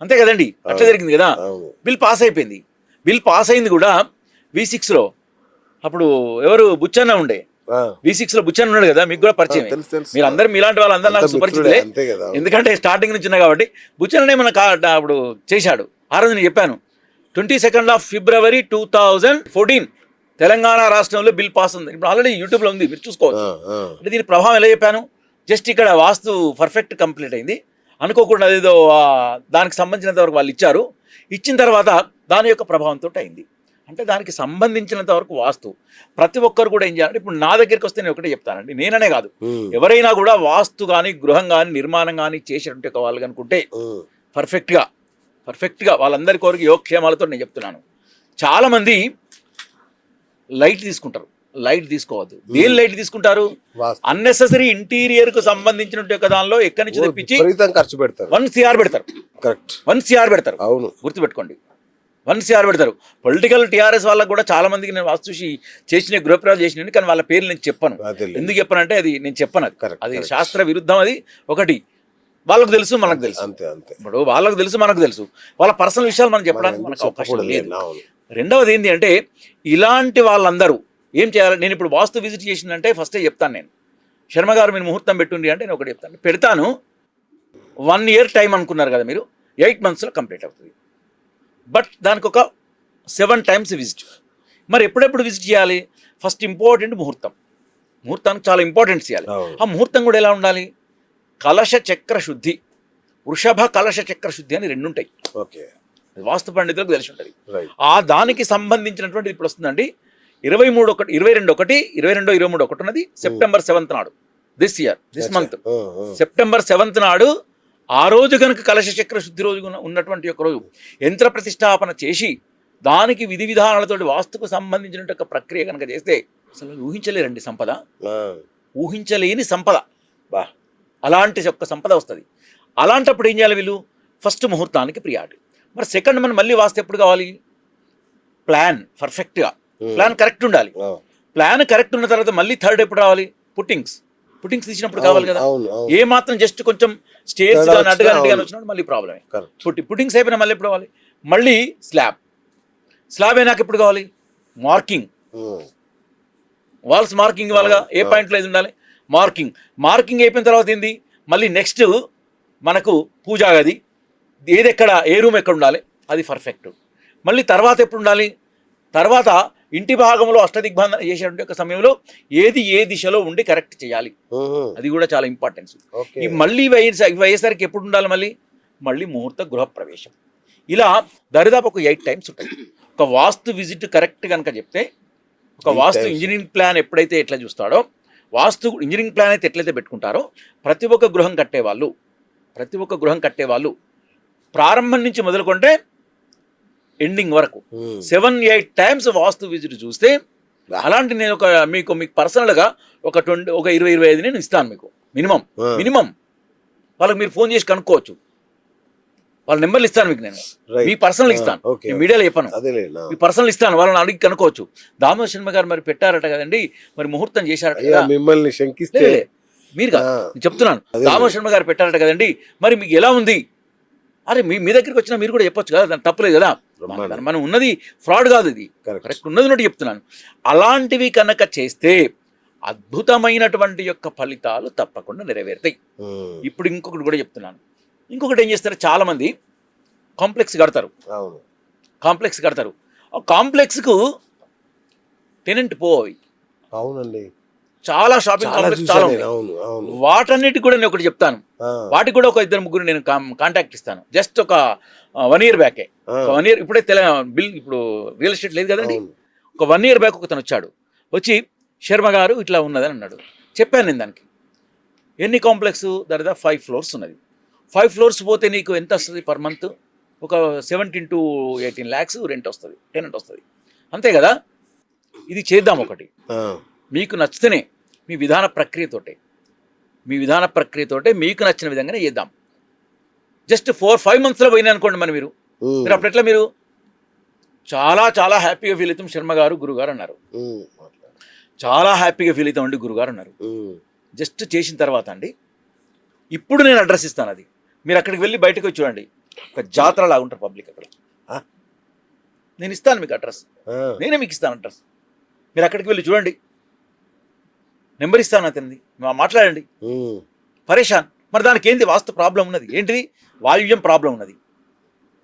అంతే కదండి, అట్లా జరిగింది కదా. అవును. బిల్ పాస్ అయిపోయింది. బిల్ పాస్ అయింది కూడా V6లో. అప్పుడు ఎవరు బుచ్చన్న ఉండే, ఆ, V6లో బుచ్చన్న ఉన్నాడు కదా, మీకు కూడా పరిచయం. తెలుసు, తెలుసు. మీరు అందరు మీలాంటి వాళ్ళందరూ నాకు అంతా సుపరిచితులే, మిత్రుడే, అంతే కదా. ఎందుకంటే స్టార్టింగ్ నుంచి ఉన్నా కాబట్టి. బుచ్చన్ననే మన అప్పుడు చేశాడు. ఆ రోజు నేను చెప్పాను 22nd February 2014 తెలంగాణ రాష్ట్రంలో బిల్ పాస్ ఉంది. ఇప్పుడు ఆల్రెడీ యూట్యూబ్లో ఉంది, మీరు చూసుకోవచ్చు. ఆ, అంటే దీని ప్రభావం ఎలా చెప్పాను, జస్ట్ ఇక్కడ వాస్తు పర్ఫెక్ట్ కంప్లీట్ అయింది అనుకోకుండా, అదేదో దానికి సంబంధించినంత వరకు వాళ్ళు ఇచ్చారు. ఇచ్చిన తర్వాత దాని యొక్క ప్రభావంతో అయింది. అంటే దానికి సంబంధించినంత వరకు వాస్తు ప్రతి ఒక్కరు కూడా ఏం చేయాలంటే, ఇప్పుడు నా దగ్గరికి వస్తే నేను ఒకటే చెప్తానండి, నేననే కాదు, ఉమ్, ఎవరైనా కూడా వాస్తు కానీ గృహం కానీ నిర్మాణం కానీ చేసేటువంటి ఒక వాళ్ళు అనుకుంటే ఉమ్, పర్ఫెక్ట్గా వాళ్ళందరి కోరిక యోగక్షేమాలతో నేను చెప్తున్నాను. చాలామంది లైట్ తీసుకుంటారు, లైట్ తీసుకోవద్దు. దేని లైట్ తీసుకుంటారు, వాస్తు. అన్నెసెసరీ ఇంటీరియర్కు సంబంధించిన ఒక దానిలో ఎక్కడి నుంచి తెప్పించి విపరీతం ఖర్చు పెడతారు. 1 CR పెడతారు, కరెక్ట్. 1 CR పెడతారు. అవును. గుర్తుపెట్టుకోండి, 1 CR పెడతారు. పొలిటికల్ టీఆర్ఎస్ వాళ్ళకు కూడా చాలా మందికి నేను వాస్తు చూసి చేసిన గృహప్రవేశాలు చేసిన, కానీ వాళ్ళ పేర్లు నేను చెప్పను. అదేలే. ఎందుకు చెప్పనంటే అది నేను చెప్పను, Correct, అది correct. శాస్త్ర విరుద్ధం. అది ఒకటి, వాళ్ళకు తెలుసు మనకు తెలుసు. అంతే అంతే. ఇప్పుడు వాళ్ళకు తెలుసు మనకు తెలుసు, వాళ్ళ పర్సనల్ విషయాలు మనం చెప్పడానికి మనం మనకు అవకాశం చెప్పకూడదు. లేదు. అవును. రెండవది ఏంటి అంటే, ఇలాంటి వాళ్ళందరూ ఏం చేయాలి, నేను ఇప్పుడు వాస్తు విజిట్ చేసిందంటే ఫస్టే చెప్తాను నేను, శర్మ గారు మీరు ముహూర్తం పెట్టుండి అంటే నేను ఒకటి చెప్తాను, పెడతాను. 1 year టైం అనుకున్నారు కదా మీరు, 8 monthsలో కంప్లీట్ అవుతుంది. బట్ దానికి ఒక 7 times విజిట్. మరి ఎప్పుడెప్పుడు విజిట్ చేయాలి, ఫస్ట్ ఇంపార్టెంట్ ముహూర్తానికి చాలా ఇంపార్టెన్స్ చేయాలి. అవును. ఆ ముహూర్తం కూడా ఎలా ఉండాలి, కలశ చక్ర శుద్ధి, వృషభ కలశ చక్ర శుద్ధి అని 2 ఉంటాయి. ఓకే. వాస్తు పండితులకు తెలిసి ఉంటుంది. రైట్. ఆ దానికి సంబంధించినటువంటి ఇప్పుడు వస్తుందండి 22 ఉన్నది September 7th నాడు, దిస్ మంత్ September 7th నాడు. ఆ రోజు కనుక కలశ చక్ర శుద్ధి రోజు ఉన్నటువంటి ఒక రోజు యంత్ర ప్రతిష్టాపన చేసి దానికి విధి విధానాలతోటి వాస్తుకు సంబంధించిన ఒక ప్రక్రియ కనుక చేస్తే అసలు ఊహించలేరండి సంపద, ఊహించలేని సంపద, బా, అలాంటి ఒక సంపద వస్తుంది. అలాంటప్పుడు ఏం చేయాలి వీళ్ళు, ఫస్ట్ ముహూర్తానికి ప్రియారిటీ. మరి సెకండ్ మనం మళ్ళీ వాస్తు ఎప్పుడు కావాలి, ప్లాన్ పర్ఫెక్ట్గా, ప్లాన్ కరెక్ట్ ఉండాలి. ప్లాన్ కరెక్ట్ ఉన్న తర్వాత మళ్ళీ థర్డ్ ఎప్పుడు రావాలి, పుట్టింగ్స్ తీసినప్పుడు కావాలి కదా. ఏ మాత్రం జస్ట్ కొంచెం స్టేజ్ కానీ అడ్డుగా వచ్చినప్పుడు మళ్ళీ ప్రాబ్లమే. పుట్టింగ్స్ అయిపోయినా మళ్ళీ ఎప్పుడు కావాలి, మళ్ళీ స్లాబ్ అయినాక ఎప్పుడు కావాలి, మార్కింగ్, వాల్స్ మార్కింగ్ ఇవ్వాలిగా, ఏ పాయింట్లో ఇది ఉండాలి, మార్కింగ్ అయిపోయిన తర్వాత ఏంది, మళ్ళీ నెక్స్ట్ మనకు పూజా గది ఏదెక్కడ, ఏ రూమ్ ఎక్కడ ఉండాలి, అది పర్ఫెక్ట్. మళ్ళీ తర్వాత ఎప్పుడు ఉండాలి, తర్వాత ఇంటి భాగంలో అష్టదిగ్బంధన చేసేటువంటి ఒక సమయంలో ఏది ఏ దిశలో ఉండి కరెక్ట్ చేయాలి, అది కూడా చాలా ఇంపార్టెన్స్. ఈ మళ్ళీ వయసరికి ఎప్పుడు ఉండాలి, మళ్ళీ ముహూర్త గృహప్రవేశం. ఇలా దరిదాపు ఒక 8 times ఉంటాయి. ఒక వాస్తు విజిట్ కరెక్ట్ కనుక చెప్తే, ఒక వాస్తు ఇంజనీరింగ్ ప్లాన్ ఎప్పుడైతే ఎట్లా చూస్తాడో, వాస్తు ఇంజనీరింగ్ ప్లాన్ అయితే ఎట్లయితే పెట్టుకుంటారో, ప్రతి ఒక్క గృహం కట్టేవాళ్ళు ప్రారంభం నుంచి మొదలుకుంటే ఎండింగ్ వరకు 7-8 times వాస్తు విజిట్ చూస్తే, అలాంటి నేను మీకు పర్సనల్గా ఒక 20-25 నేను ఇస్తాను మీకు మినిమం. వాళ్ళకి మీరు ఫోన్ చేసి కనుక్కోవచ్చు, వాళ్ళ నెంబర్లు ఇస్తాను మీకు, నేను మీ పర్సనల్ ఇస్తాను, నేను మీడియాలో చెప్పను, మీ పర్సనల్ ఇస్తాను, వాళ్ళని అడిగి కనుక్కోవచ్చు. దామోదర్ శర్మ గారు మరి పెట్టారట కదండి, మరి ముహూర్తం చేశారట కదా, మిమ్మల్ని శంకిస్తే మీరు చెప్తున్నాను, దామోదర్ శర్మ గారు పెట్టారట కదండి, మరి మీకు ఎలా ఉంది, అరే మీ దగ్గరికి వచ్చినా మీరు కూడా చెప్పొచ్చు కదా, దాని తప్పలేదు కదా. మనం ఉన్నది ఫ్రాడ్ కాదు, ఇది కరెక్ట్ ఉన్నది ఉన్నట్టు చెప్తున్నాను. అలాంటివి కనుక చేస్తే అద్భుతమైనటువంటి యొక్క ఫలితాలు తప్పకుండా నెరవేరుతాయి. ఇప్పుడు ఇంకొకటి కూడా చెప్తున్నాను, ఇంకొకటి ఏం చేస్తారు, చాలామంది కాంప్లెక్స్ కడతారు. ఆ కాంప్లెక్స్కు టెనెంట్ పోయి, అవునండి, చాలా షాపింగ్ చాలా కాంప్లెక్స్ చాలా చూసాను ఉన్నాయి. నేను. అవును అవును. వాటన్నిటికి కూడా నేను ఒకటి చెప్తాను, ఆ, వాటికి కూడా ఒక ఇద్దరు ముగ్గురు నేను కాంటాక్ట్ ఇస్తాను. జస్ట్ ఒక 1 year బ్యాకే, ఆ, ఒక 1 year ఇప్పుడే బిల్ ఇప్పుడు రియల్ ఎస్టేట్ లేదు కదండి. అవును. ఒక 1 year బ్యాక్ ఒకతను వచ్చాడు, వచ్చి శర్మ గారు ఇట్లా ఉన్నదని అన్నాడు. చెప్పాను నేను దానికి. ఎన్ని కాంప్లెక్స్ దాదాపు 5 floors ఉన్నది. 5 floors పోతే నీకు ఎంత వస్తుంది పర్ మంత్? ఒక 17 to 18 lakhs రెంట్ వస్తుంది, టెనెంట్ వస్తుంది, అంతే కదా. ఇది చేద్దాం ఒకటి, ఆ, మీకు నచ్చితేనే మీ విధాన ప్రక్రియతోటే మీకు నచ్చిన విధంగానే చేద్దాం. జస్ట్ 4-5 monthsలో పోయినా అనుకోండి మీరు ఉమ్, మీరు అప్పుడు ఎట్లా మీరు చాలా చాలా హ్యాపీగా ఫీల్ అవుతాం శర్మ గారు గురుగారు అన్నారు. ఉమ్, చాలా హ్యాపీగా ఫీల్ అవుతామండి గురుగారు అన్నారు. ఉమ్, జస్ట్ చేసిన తర్వాత అండి, ఇప్పుడు నేను అడ్రస్ ఇస్తాను. అది మీరు అక్కడికి వెళ్ళి బయటకు వచ్చి చూడండి, ఒక జాతర లాగా ఉంటారు పబ్లిక్ అక్కడ. ఆ? నేను ఇస్తాను మీకు అడ్రస్, ఆ, నేనే మీకు ఇస్తాను అడ్రస్. మీరు అక్కడికి వెళ్ళి చూడండి, నెంబర్ ఇస్తాను అతనిది, మాట్లాడండి. ఉమ్, పరేషాన్. మరి దానికి ఏంటి వాస్తు ప్రాబ్లం ఉన్నది? ఏంటిది? వాయువ్యం ప్రాబ్లం ఉన్నది,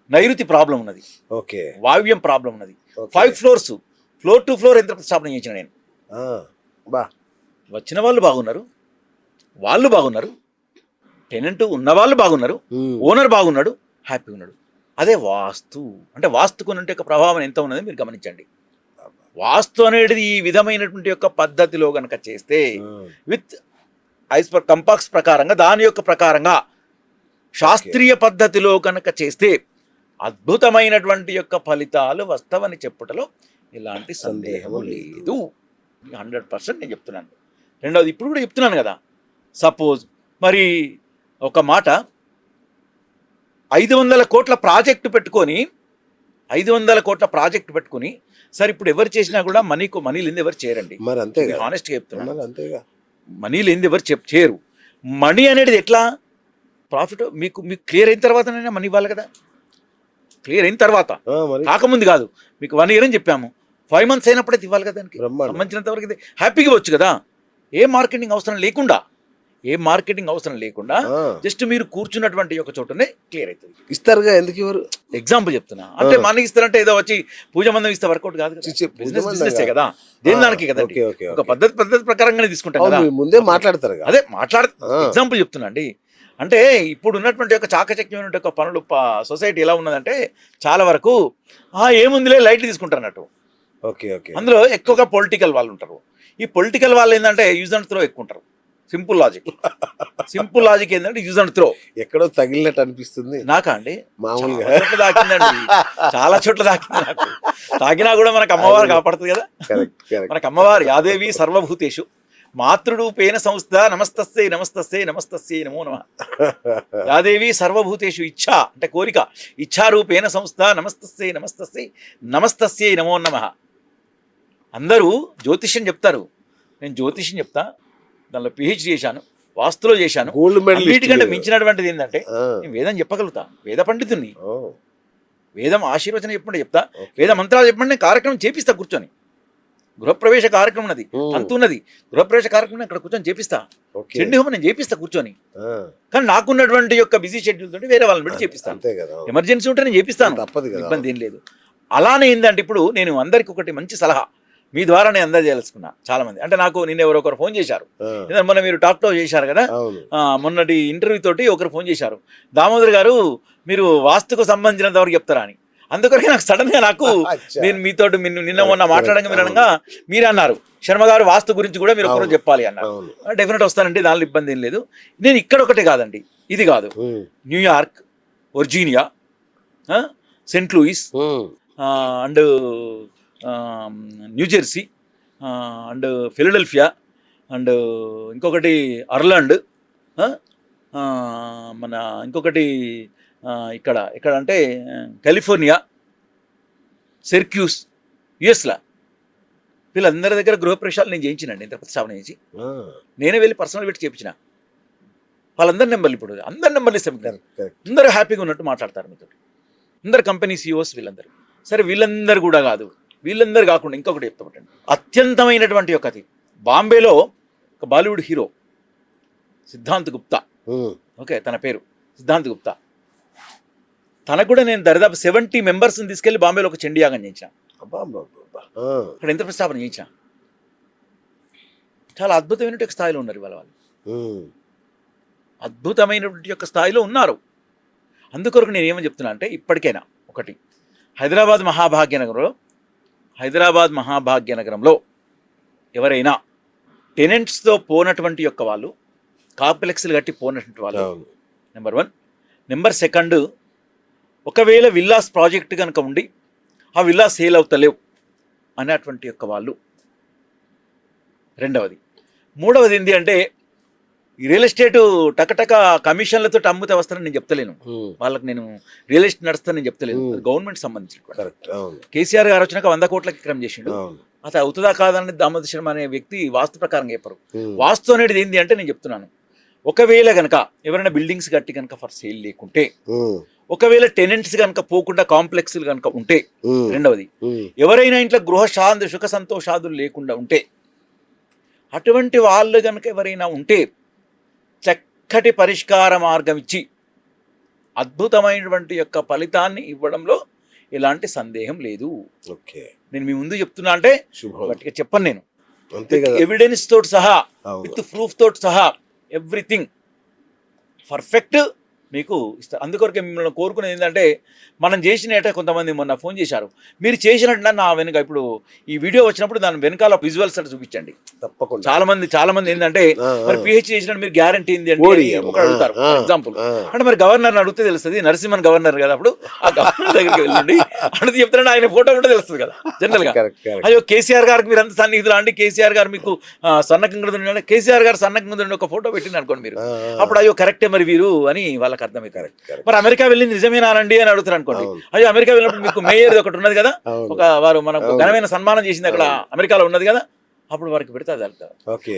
నైరుతి ప్రాబ్లం ఉన్నది, ఓకే వాయువ్యం ప్రాబ్లం ఉన్నది. Okay. 5 floors, floor to floor యంత్ర ప్రతిష్టాపన చేసిన నేను. ఆ, బా వచ్చిన వాళ్ళు బాగున్నారు, వాళ్ళు బాగున్నారు, టెనెంట్ ఉన్న వాళ్ళు బాగున్నారు, ఉమ్, ఓనర్ బాగున్నాడు, హ్యాపీ ఉన్నాడు. అదే వాస్తు అంటే. వాస్తుకునంటే యొక్క ప్రభావం ఎంత ఉన్నది మీరు గమనించండి. వాస్తు అనేది ఈ విధమైనటువంటి యొక్క పద్ధతిలో కనుక చేస్తే, ఉమ్, విత్ కంపాక్స్ ప్రకారంగా, దాని యొక్క ప్రకారంగా శాస్త్రీయ పద్ధతిలో కనుక చేస్తే అద్భుతమైనటువంటి యొక్క ఫలితాలు వస్తావని చెప్పుటలో ఎలాంటి సందేహము లేదు. 100% నేను చెప్తున్నాను. రెండవది ఇప్పుడు కూడా చెప్తున్నాను కదా, సపోజ్ మరి ఒక మాట 500 కోట్ల ప్రాజెక్టు పెట్టుకొని 500 కోట్ల ప్రాజెక్టు పెట్టుకొని, సరే ఇప్పుడు ఎవరు చేసినా కూడా మనీ లేని ఎవరు చేయరండి. మరి అంతేగా, హానెస్ట్గా చెప్తున్నాను, మరి అంతేగా. మనీ లేనిది ఎవరు చేయరు. మనీ అనేది ఎట్లా? ప్రాఫిట్ మీకు క్లియర్ అయిన తర్వాతనైనా మనీ ఇవ్వాలి కదా. క్లియర్ అయిన తర్వాత, ఆ, మరి కాకముందు కాదు. మీకు 1 year అని చెప్పాము, 5 months అయినప్పుడైతే ఇవ్వాలి కదా. దానికి బ్రహ్మాండం. సంబంధించినంత వరకు అయితే హ్యాపీగా ఇవ్వచ్చు కదా. ఏ మార్కెటింగ్ అవసరం లేకుండా ఆ, జస్ట్ మీరు కూర్చున్నటువంటి ఒక చోటనే క్లియర్ అవుతుంది. ఇస్తారుగా, ఎందుకు ఇవ్వరు? ఎగ్జాంపుల్ చెప్తున్నా. అంటే మనకి ఇస్తారంటే ఏదో వచ్చి పూజ మందం ఇస్తే వర్కౌట్ కాదు కదా. బిజినెస్ కదా, దేని దానికి కదండి. ఓకే, ఓకే, ఒక ఓకే. పద్ధతి ప్రకారంగానే తీసుకుంటాం కదా. అవును, మీరు ముందే మాట్లాడతారు కదా. అదే ఆ. ఎగ్జాంపుల్ చెప్తున్నా అండి. అంటే ఇప్పుడు ఉన్నటువంటి ఒక చాకచక్యమైన ఒక పనులు సొసైటీ ఎలా ఉన్నదంటే, చాలా వరకు ఏముందిలే లైట్ తీసుకుంటారు అన్నట్టు. Okay, okay. అందులో ఎక్కువగా పొలిటికల్ వాళ్ళు ఉంటారు. ఈ పొలిటికల్ వాళ్ళు ఏంటంటే యూజ్ అండ్ త్రో ఎక్కువ ఉంటారు. సింపుల్ లాజిక్ ఏంటంటే యూజ్ అండ్ త్రో. ఎక్కడో తగిలినట్టు అనిపిస్తుంది నాకా అండి? మామూలుగా. చాలా చోట్ల దాకిందండి, చాలా చోట్ల దాకింది నాకు. తాకినా కూడా మనకు అమ్మవారు కాపాడుతుంది కదా. Correct, correct. మనకు అమ్మవారు యాదేవి సర్వభూతేషు మాతృరూపేణ సంస్థ నమస్తస్యై నమో నమః. యాదేవి సర్వభూతేషు ఇచ్ఛా అంటే కోరిక, ఇచ్ఛారూపేణ సంస్థ నమస్తస్యై నమో నమః. అందరూ జ్యోతిష్యం చెప్తారు, నేను జ్యోతిష్యం చెప్తా, దానిలో PhD చేశాను, వాస్తులో చేశాను. గోల్డ్ మెడల్ అన్నిటికంటే మించినటువంటిది ఏంటంటే నేను వేదం చెప్పగలుగుతా, వేద పండితుని. వేదం ఆశీర్వచన చెప్పండి చెప్తా, వేద మంత్రాలు చెప్పండి, నేను కార్యక్రమం చేపిస్తా కూర్చొని. గృహప్రవేశ కార్యక్రమం ఉన్నది, అంతు ఉన్నది, గృహప్రవేశ కార్యక్రమం అక్కడ కూర్చొని చేపిస్తా. చండీ హోమం నేను చేపిస్తా కూర్చొని. కానీ నాకున్నటువంటి యొక్క బిజీ షెడ్యూల్ తోటి వేరే వాళ్ళని పెట్టి చేపిస్తాను. ఎమర్జెన్సీ ఉంటే నేను చేపిస్తాను, ఇబ్బంది ఏం లేదు. అలానే ఏంటంటే ఇప్పుడు నేను అందరికి ఒకటి మంచి సలహా మీ ద్వారా నేను అందజేయాల్సుకున్నా. చాలా మంది అంటే నాకు నిన్న ఎవరొకరు ఫోన్ చేశారు, మొన్న మీరు టాక్ టో చేశారు కదా, మొన్నటి ఇంటర్వ్యూ తోటి ఒకరు ఫోన్ చేశారు, దామోదర్ గారు మీరు వాస్తుకు సంబంధించినంత వరకు చెప్తారా అని. అందుకని నాకు సడన్ గా నేను మీతో నిన్న మొన్న మాట్లాడంగా మీరే అన్నారు, శర్మ గారు వాస్తు గురించి కూడా మీరు ఒకరోజు చెప్పాలి అన్నారు. డెఫినెట్ వస్తానండి, దానిలో ఇబ్బంది ఏం లేదు. నేను ఇక్కడ ఒకటే కాదండి, ఇది కాదు, New York, Virginia, Saint Louis and New Jersey and Philadelphia and ఇంకొకటి అర్లాండ్, మన ఇంకొకటి ఇక్కడ అంటే కాలిఫోర్నియా, సెర్క్యూస్, యుఎస్లా, వీళ్ళందరి దగ్గర గృహప్రవేశాలు నేను చేయించినండి. ఇంత ప్రతిష్టాపన చేసి నేనే వెళ్ళి పర్సనల్ పెట్టి చేయించిన. వాళ్ళందరి నెంబర్లు ఇప్పుడు అందరి నెంబర్లు ఇస్తాం, అందరూ హ్యాపీగా ఉన్నట్టు మాట్లాడతారు మీతో, అందరు కంపెనీ CEOs వీళ్ళందరూ. సరే వీళ్ళందరూ కూడా కాదు, వీళ్ళందరూ కాకుండా ఇంకొకటి చెప్తామండి, అత్యంతమైనటువంటి ఒకటి బాంబేలో ఒక బాలీవుడ్ హీరో సిద్ధాంత్ గుప్తా, ఓకే తన పేరు సిద్ధాంత్ గుప్తా. తనకు కూడా నేను దరిదాపు 70 మెంబర్స్ని తీసుకెళ్లి బాంబేలో ఒక చండీయాగం చేయించిన. ఇక్కడ ఎంత ప్రతిష్టాపన చేయించిన. చాలా అద్భుతమైనటువంటి యొక్క స్థాయిలో ఉన్నారు ఇవాళ వాళ్ళు. ఉమ్, అద్భుతమైనటువంటి యొక్క స్థాయిలో ఉన్నారు. అందుకొరకు నేను ఏమని చెప్తున్నా అంటే, ఇప్పటికైనా ఒకటి, హైదరాబాద్ మహాభాగ్యనగరంలో ఎవరైనా టెనెంట్స్తో పోనటువంటి యొక్క వాళ్ళు, కాంప్లెక్స్లు కట్టి పోనటువంటి వాళ్ళు, అవును. నెంబర్ 1. నెంబర్ 2, ఒకవేళ విల్లాస్ ప్రాజెక్ట్ కనుక ఉండి ఆ విల్లా సేల్ అవుతలేవు అనేటువంటి యొక్క వాళ్ళు, రెండవది. మూడవది ఏంటి అంటే, ఈ రియల్ ఎస్టేట్ టకటక కమిషన్లతో అమ్ముతే వస్తానని నేను చెప్తలేను. వాళ్ళకి నేను రియల్ ఎస్టేట్ నడుస్తానని నేను చెప్తలేను. గవర్నమెంట్ సంబంధించిన కరెక్ట్. అవును. కేసీఆర్ గారు వచ్చినాక 100 కోట్లకి విక్రయం చేసిండు. అవును. అసలు అవుతుందా కాదని దామోదర్ శర్మ అనే వ్యక్తి వాస్తు ప్రకారం చెప్పరు. ఉమ్, వాస్తు అనేది ఏంటి అంటే, నేను చెప్తున్నాను, ఒకవేళ కనుక ఎవరైనా బిల్డింగ్స్ కట్టి కనుక ఫర్ సేల్ లేకుంటే, ఉమ్, ఒకవేళ టెనెంట్స్ కనుక పోకుండా కాంప్లెక్స్లు కనుక ఉంటే, ఉమ్, రెండవది, ఉమ్, ఎవరైనా ఇంట్లో సుఖ సంతోషాదులు లేకుండా ఉంటే, అటువంటి వాళ్ళు కనుక ఎవరైనా ఉంటే చక్కటి పరిష్కార మార్గం ఇచ్చి అద్భుతమైనటువంటి యొక్క ఫలితాన్ని ఇవ్వడంలో ఎలాంటి సందేహం లేదు. ఓకే. నేను మీ ముందు చెప్తున్నా అంటే శుభం. గట్టిగా చెప్పను నేను. అంతే కదా. ఎవిడెన్స్ తోటి సహా, అవును. విత్ ప్రూఫ్ తోటి సహా, ఎవ్రీథింగ్ పర్ఫెక్ట్ మీకు ఇస్తారు. అందుకొరకే మిమ్మల్ని కోరుకునేది ఏంటంటే, మనం చేసినట్టే, కొంతమంది మొన్న ఫోన్ చేశారు, మీరు చేసినట్టు నా వెనుక ఇప్పుడు ఈ వీడియో వచ్చినప్పుడు దాని వెనకాల విజువల్స్ అంటే చూపించండి. తప్పకుండా. చాలా మంది ఏంటంటే, మరి పిహెచ్డీ చేసినట్టు మీరు గ్యారంటీ ఏంది అంటే ఒకటి అడుగుతారు. ఎగ్జాంపుల్ అంటే, మరి గవర్నర్ అడిగితే తెలుస్తుంది, నరసింహన్ గవర్నర్ కదా, అప్పుడు ఆ గవర్నర్ దగ్గరికి వెళ్ళండి అడిగితే చెప్తారంటే ఆయన ఫోటో ఉంటే తెలుస్తుంది కదా జనరల్ గా. అయ్యో కేసీఆర్ గారికి మీరు అంత సన్నిహితులు అండి, కేసీఆర్ గారు మీకు సన్నకంగా, కేసీఆర్ గారు సన్నకంగా ఒక ఫోటో పెట్టింది అనుకోండి మీరు, అప్పుడు అయ్యో కరెక్టే మరి వీరు అని వాళ్ళకి అర్థమైంది. మరి అమెరికా వెళ్ళింది నిజమేనానండి అని అడుగుతారు అనుకోండి. అయ్యో అమెరికా వెళ్ళినప్పుడు మీకు మేయర్ ఒకటి ఉన్నది కదా, ఒక వారు మనకు ఘనమైన సన్మానం చేసింది అక్కడ అమెరికాలో ఉన్నది కదా, అప్పుడు వారికి పెడితే అది వెళ్తారు.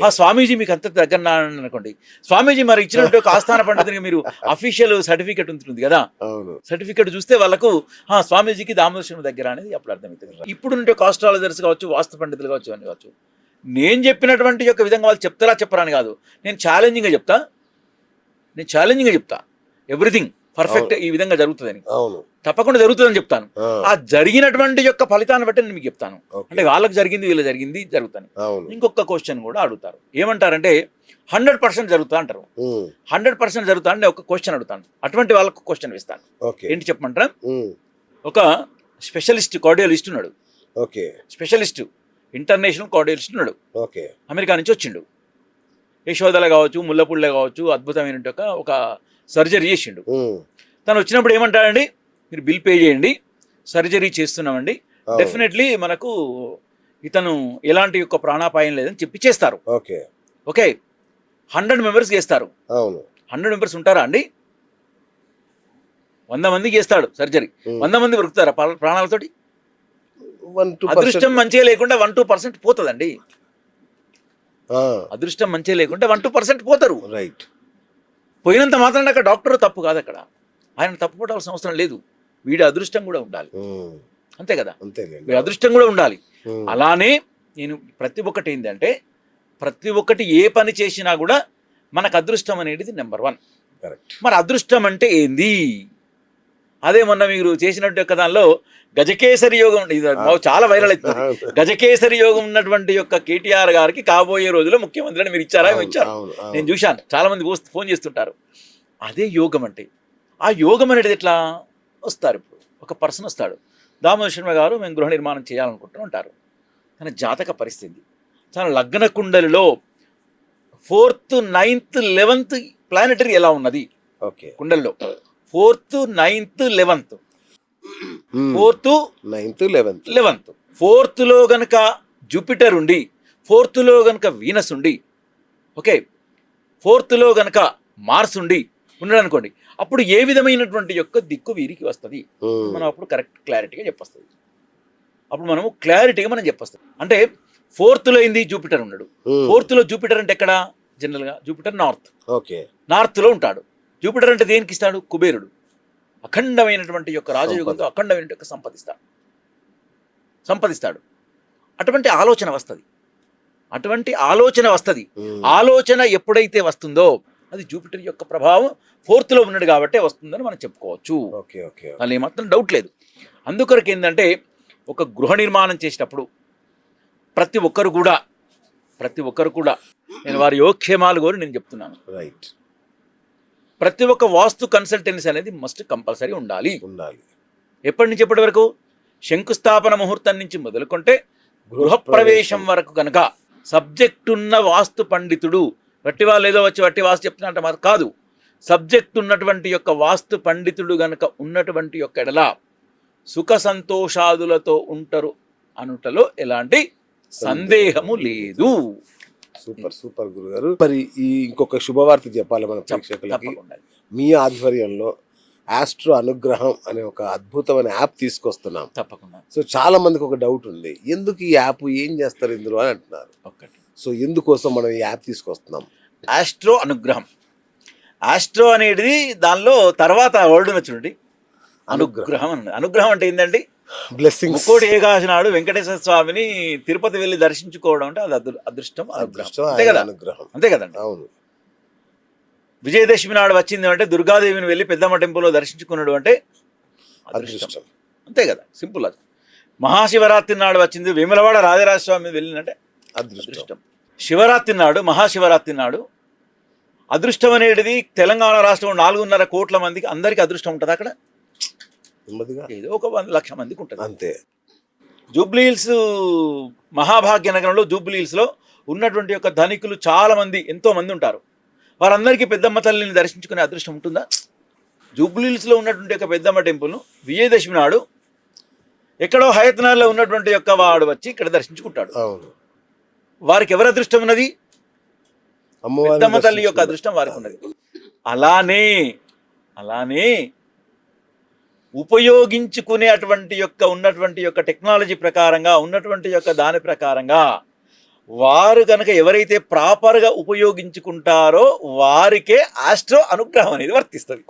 ఆ స్వామీజీ మీకు అంత దగ్గర అనుకోండి, స్వామీజీ మరి ఇచ్చినట్టు ఒక ఆస్థాన పండితునికి మీరు అఫీషియల్ సర్టిఫికేట్ ఉంటుంది కదా, సర్టిఫికేట్ చూస్తే వాళ్ళకు స్వామీజీకి దామోదర్ శర్మ దగ్గర అనేది అప్పుడు అర్థమవుతుంది. ఇప్పుడు ఉంటే ఆస్ట్రాలజర్స్ కావచ్చు, వాస్తు పండితులు కావచ్చు, అన్ని కావచ్చు, నేను చెప్పినటువంటి యొక్క విధంగా వాళ్ళు చెప్తారా చెప్పరా అని కాదు, నేను ఛాలెంజింగ్గా చెప్తా, ఎవ్రీథింగ్ పర్ఫెక్ట్ ఈ విధంగా జరుగుతుందని, తప్పకుండా జరుగుతుందని చెప్తాను. ఆ జరిగినటువంటి యొక్క ఫలితాన్ని బట్టి నేను మీకు చెప్తాను. అంటే వాళ్ళకి జరిగింది, వీళ్ళు జరిగింది జరుగుతాను. ఇంకొక క్వశ్చన్ కూడా అడుగుతారు, ఏమంటారంటే 100% జరుగుతా అంటారు. 100% జరుగుతా అంటే ఒక క్వశ్చన్ అడుగుతాను, అటువంటి వాళ్ళకు క్వశ్చన్ ఇస్తాను. ఏంటి చెప్పమంటారా? ఒక స్పెషలిస్ట్ కార్డియాలజిస్ట్ ఉన్నాడు, స్పెషలిస్ట్ ఇంటర్నేషనల్ కార్డియాలజిస్ట్ ఉన్నాడు, అమెరికా నుంచి వచ్చిండు. యశోదల కావచ్చు, ముల్లపుళ్ళ కావచ్చు, అద్భుతమైన ఒక సర్జరీ చేసిండు. తను వచ్చినప్పుడు ఏమంటాడండి, మీరు బిల్ పే చేయండి, సర్జరీ చేస్తున్నామండి, డెఫినెట్లీ మనకు ఇతను ఎలాంటి యొక్క ప్రాణాపాయం లేదని చెప్పి చేస్తారు. ఓకే, 100 మెంబర్స్ చేస్తారు. 100 మెంబర్స్ ఉంటారా అండి? 100 మందికి చేస్తాడు సర్జరీ, 100 మంది బ్రతుకుతారా ప్రాణాలతోటి? అదృష్టం మంచిగా లేకుండా 1-2% పోతుందండి. అదృష్టం మంచిగా లేకుంటే 1-2% పోతారు. పోయినంత మాత్రం అక్కడ డాక్టర్ తప్పు కాదు, అక్కడ ఆయన తప్పు పడాల్సిన అవసరం లేదు. వీడి అదృష్టం కూడా ఉండాలి, అంతే కదా, వీడి అదృష్టం కూడా ఉండాలి. అలానే నేను ప్రతి ఒక్కటి ఏంటంటే, ప్రతి ఒక్కటి ఏ పని చేసినా కూడా మనకు అదృష్టం అనేది నెంబర్ 1. మరి అదృష్టం అంటే ఏంది? అదే మొన్న మీరు చేసినట్టు యొక్క దానిలో గజకేసరి యోగం, చాలా వైరల్ అవుతుంది. గజకేసరి యోగం ఉన్నటువంటి యొక్క కేటీఆర్ గారికి కాబోయే రోజుల్లో ముఖ్యమంత్రి అని మీరు ఇచ్చారు. నేను చూశాను, చాలా మంది ఫోన్ చేస్తుంటారు. అదే యోగం అంటే. ఆ యోగం అనేది ఎట్లా వస్తారు? ఇప్పుడు ఒక పర్సన్ వస్తాడు, దామోదర్ శర్మ గారు మేము గృహ నిర్మాణం చేయాలనుకుంటున్నాం అంటారు. తన జాతక పరిస్థితి, తన లగ్న కుండలిలో 4th, 9th, 11th ప్లానెటరీ ఎలా ఉన్నది కుండలిలో, 4th, 9th, 11th, 4th, 9th, 11th. 4th లో గనక జూపిటర్ ఉండి, 4th లో గనక వీనస్ ఉండి, ఓకే, 4th లో గనక మార్స్ ఉండి ఉన్నాడు అనుకోండి, అప్పుడు ఏ విధమైనటువంటి యొక్క దిక్కు వీరికి వస్తుంది మనం అప్పుడు కరెక్ట్ క్లారిటీగా చెప్పొస్తుంది. అప్పుడు మనము క్లారిటీగా మనం చెప్పొస్తుంది. అంటే 4th లో ఏంది, జూపిటర్ ఉన్నాడు. 4th లో జూపిటర్ అంటే ఎక్కడ? జనరల్గా జూపిటర్ నార్త్ లో ఉంటాడు. జూపిటర్ అంటే దేనికి ఇస్తాడు? కుబేరుడు. అఖండమైనటువంటి యొక్క రాజయోగంతో అఖండమైన యొక్క సంపదిస్తాడు. అటువంటి ఆలోచన వస్తుంది. ఆలోచన ఎప్పుడైతే వస్తుందో అది జూపిటర్ యొక్క ప్రభావం 4th లో ఉన్నాడు కాబట్టి వస్తుందని మనం చెప్పుకోవచ్చు. దానిలో ఏమాత్రం డౌట్ లేదు. అందుకొరకు ఏంటంటే, ఒక గృహ నిర్మాణం చేసేటప్పుడు ప్రతి ఒక్కరు ప్రతి ఒక్కరు కూడా నేను వారి యోగక్షేమాలు కోరి నేను చెప్తున్నాను. రైట్. ప్రతి ఒక్క వాస్తు కన్సల్టెన్సీ అనేది మస్ట్ కంపల్సరీ ఉండాలి. ఉండాలి. ఎప్పటి నుంచి ఎప్పటి వరకు? శంకుస్థాపన ముహూర్తం నుంచి మొదలుకుంటే గృహప్రవేశం వరకు కనుక సబ్జెక్ట్ ఉన్న వాస్తు పండితుడు, వట్టి వాళ్ళు ఏదో వచ్చి వట్టి వాస్తు చెప్తున్నట్టు మాత్రం కాదు, సబ్జెక్ట్ ఉన్నటువంటి యొక్క వాస్తు పండితుడు గనక ఉన్నటువంటి యొక్క ఎడల సుఖ సంతోషాదులతో ఉంటారు అనుటలో ఎలాంటి సందేహము లేదు. సూపర్ సూపర్ గురుగారు. మరి ఈ ఇంకొక శుభవార్త చెప్పాలి మన ప్రేక్షకులకి. తప్పకుండా. మీ ఆధ్వర్యంలో ఆస్ట్రో అనుగ్రహం అనే ఒక అద్భుతమైన యాప్ తీసుకొస్తున్నాం. తప్పకుండా. సో చాలా మందికి ఒక డౌట్ ఉంది, ఎందుకు ఈ యాప్, ఏం చేస్తారు ఇందులో అని అంటున్నారు. ఒక్కటి. సో ఎందుకోసం మనం ఈ యాప్ తీసుకొస్తున్నాం? ఆస్ట్రో అనుగ్రహం. ఆస్ట్రో అనేది దానిలో తర్వాత వర్డ్ చూడండి, అనుగ్రహం అన్నది. అనుగ్రహం అంటే ఏంటండి? బ్లెస్సింగ్స్. ముక్కోటి ఏకాదశి నాడు వెంకటేశ్వర స్వామిని తిరుపతి వెళ్ళి దర్శించుకోవడం అంటే అది అదృష్టం, అనుగ్రహం. అంతే కదా? అనుగ్రహం. అంతే కదండి. అవును. విజయదశమి నాడు వచ్చింది అంటే దుర్గాదేవిని వెళ్ళి పెద్దమ్మ టెంపుల్లో దర్శించుకున్నాడు అంటే అదృష్టం. అంతే కదా, సింపుల్. అది మహాశివరాత్రి నాడు వచ్చింది వేములవాడ రాజరాజ స్వామి వెళ్ళిందంటే అదృష్టం. శివరాత్రి నాడు, మహాశివరాత్రి నాడు అదృష్టం అనేది తెలంగాణ రాష్ట్రంలో 4.5 కోట్ల మందికి అందరికీ అదృష్టం ఉంటుంది. అక్కడ ఏదో ఒక 1 లక్ష మందికి ఉంటుంది అంతే. జూబ్లీహిల్స్ మహాభాగ్య నగరంలో జూబ్లీహిల్స్లో ఉన్నటువంటి యొక్క ధనికులు చాలా మంది, ఎంతో మంది ఉంటారు. వారందరికీ పెద్దమ్మ తల్లిని దర్శించుకునే అదృష్టం ఉంటుందా? జూబ్లీహిల్స్లో ఉన్నటువంటి యొక్క పెద్దమ్మ టెంపుల్ను విజయదశమి నాడు ఎక్కడో హయత్నగర్లో ఉన్నటువంటి యొక్క వాడు వచ్చి ఇక్కడ దర్శించుకుంటాడు. వారికి ఎవరి అదృష్టం ఉన్నది? పెద్దమ్మ తల్లి యొక్క అదృష్టం వారికి ఉన్నది. అలానే ఉపయోగించుకునేటువంటి యొక్క ఉన్నటువంటి యొక్క టెక్నాలజీ ప్రకారంగా ఉన్నటువంటి యొక్క దాని ప్రకారంగా వారు కనుక ఎవరైతే ప్రాపర్గా ఉపయోగించుకుంటారో వారికే ఆస్ట్రో అనుగ్రహం అనేది వర్తిస్తుంది.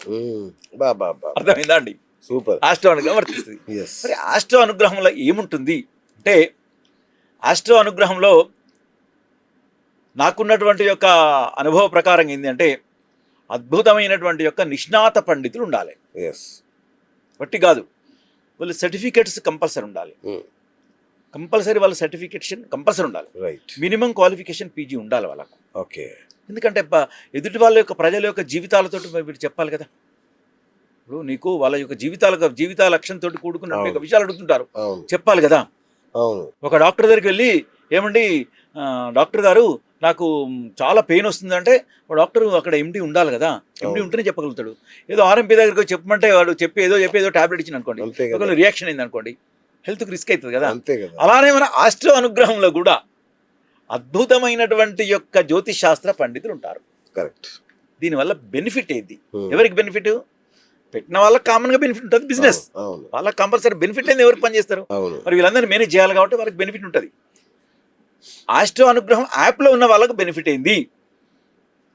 అర్థమైందా అండి? సూపర్. ఆస్ట్రో అనుగ్రహం వర్తిస్తుంది. మరి ఆస్ట్రో అనుగ్రహంలో ఏముంటుంది అంటే, ఆస్ట్రో అనుగ్రహంలో నాకున్నటువంటి యొక్క అనుభవ ప్రకారం ఏంటి అంటే, అద్భుతమైనటువంటి యొక్క నిష్ణాత పండితులు ఉండాలి. బట్టి కాదు, వాళ్ళు సర్టిఫికేట్స్ కంపల్సరీ ఉండాలి. కంపల్సరీ వాళ్ళ సర్టిఫికేషన్ కంపల్సరీ ఉండాలి. మినిమం క్వాలిఫికేషన్ పీజీ ఉండాలి వాళ్ళకు. ఓకే. ఎందుకంటే ఎదుటి వాళ్ళ యొక్క ప్రజల యొక్క జీవితాలతో మీరు చెప్పాలి కదా. ఇప్పుడు నీకు వాళ్ళ యొక్క జీవిత లక్ష్యంతో కూడుకున్న విషయాలు అడుగుతుంటారు, చెప్పాలి కదా. ఒక డాక్టర్ దగ్గరికి వెళ్ళి, ఏమండి డాక్టర్ గారు నాకు చాలా పెయిన్ వస్తుందంటే డాక్టర్ అక్కడ ఎండి ఉండాలి కదా, ఎండి ఉంటేనే చెప్పగలుగుతాడు. ఏదో ఆర్ఎంపీ దగ్గరికి చెప్పమంటే వాడు చెప్పి ఏదో టాబ్లెట్ ఇచ్చిన అనుకోండి, ఒకవేళ రియాక్షన్ అయింది అనుకోండి, హెల్త్కి రిస్క్ అవుతుంది కదా. అలానే మన ఆస్ట్రో అనుగ్రహంలో కూడా అద్భుతమైనటువంటి యొక్క జ్యోతిష్ శాస్త్ర పండితులు ఉంటారు. కరెక్ట్. దీనివల్ల బెనిఫిట్ ఏంది? ఎవరికి బెనిఫిట్? పెట్టిన వాళ్ళకి కామన్గా బెనిఫిట్ ఉంటుంది, బిజినెస్ వాళ్ళకి కంపల్సరీ బెనిఫిట్ అయింది. ఎవరికి పనిచేస్తారు? మరి వీళ్ళందరినీ మేనేజ్ చేయాలి కాబట్టి వాళ్ళకి బెనిఫిట్ ఉంటుంది. ఆస్ట్రో అనుగ్రహం యాప్లో ఉన్న వాళ్ళకి బెనిఫిట్ అయింది.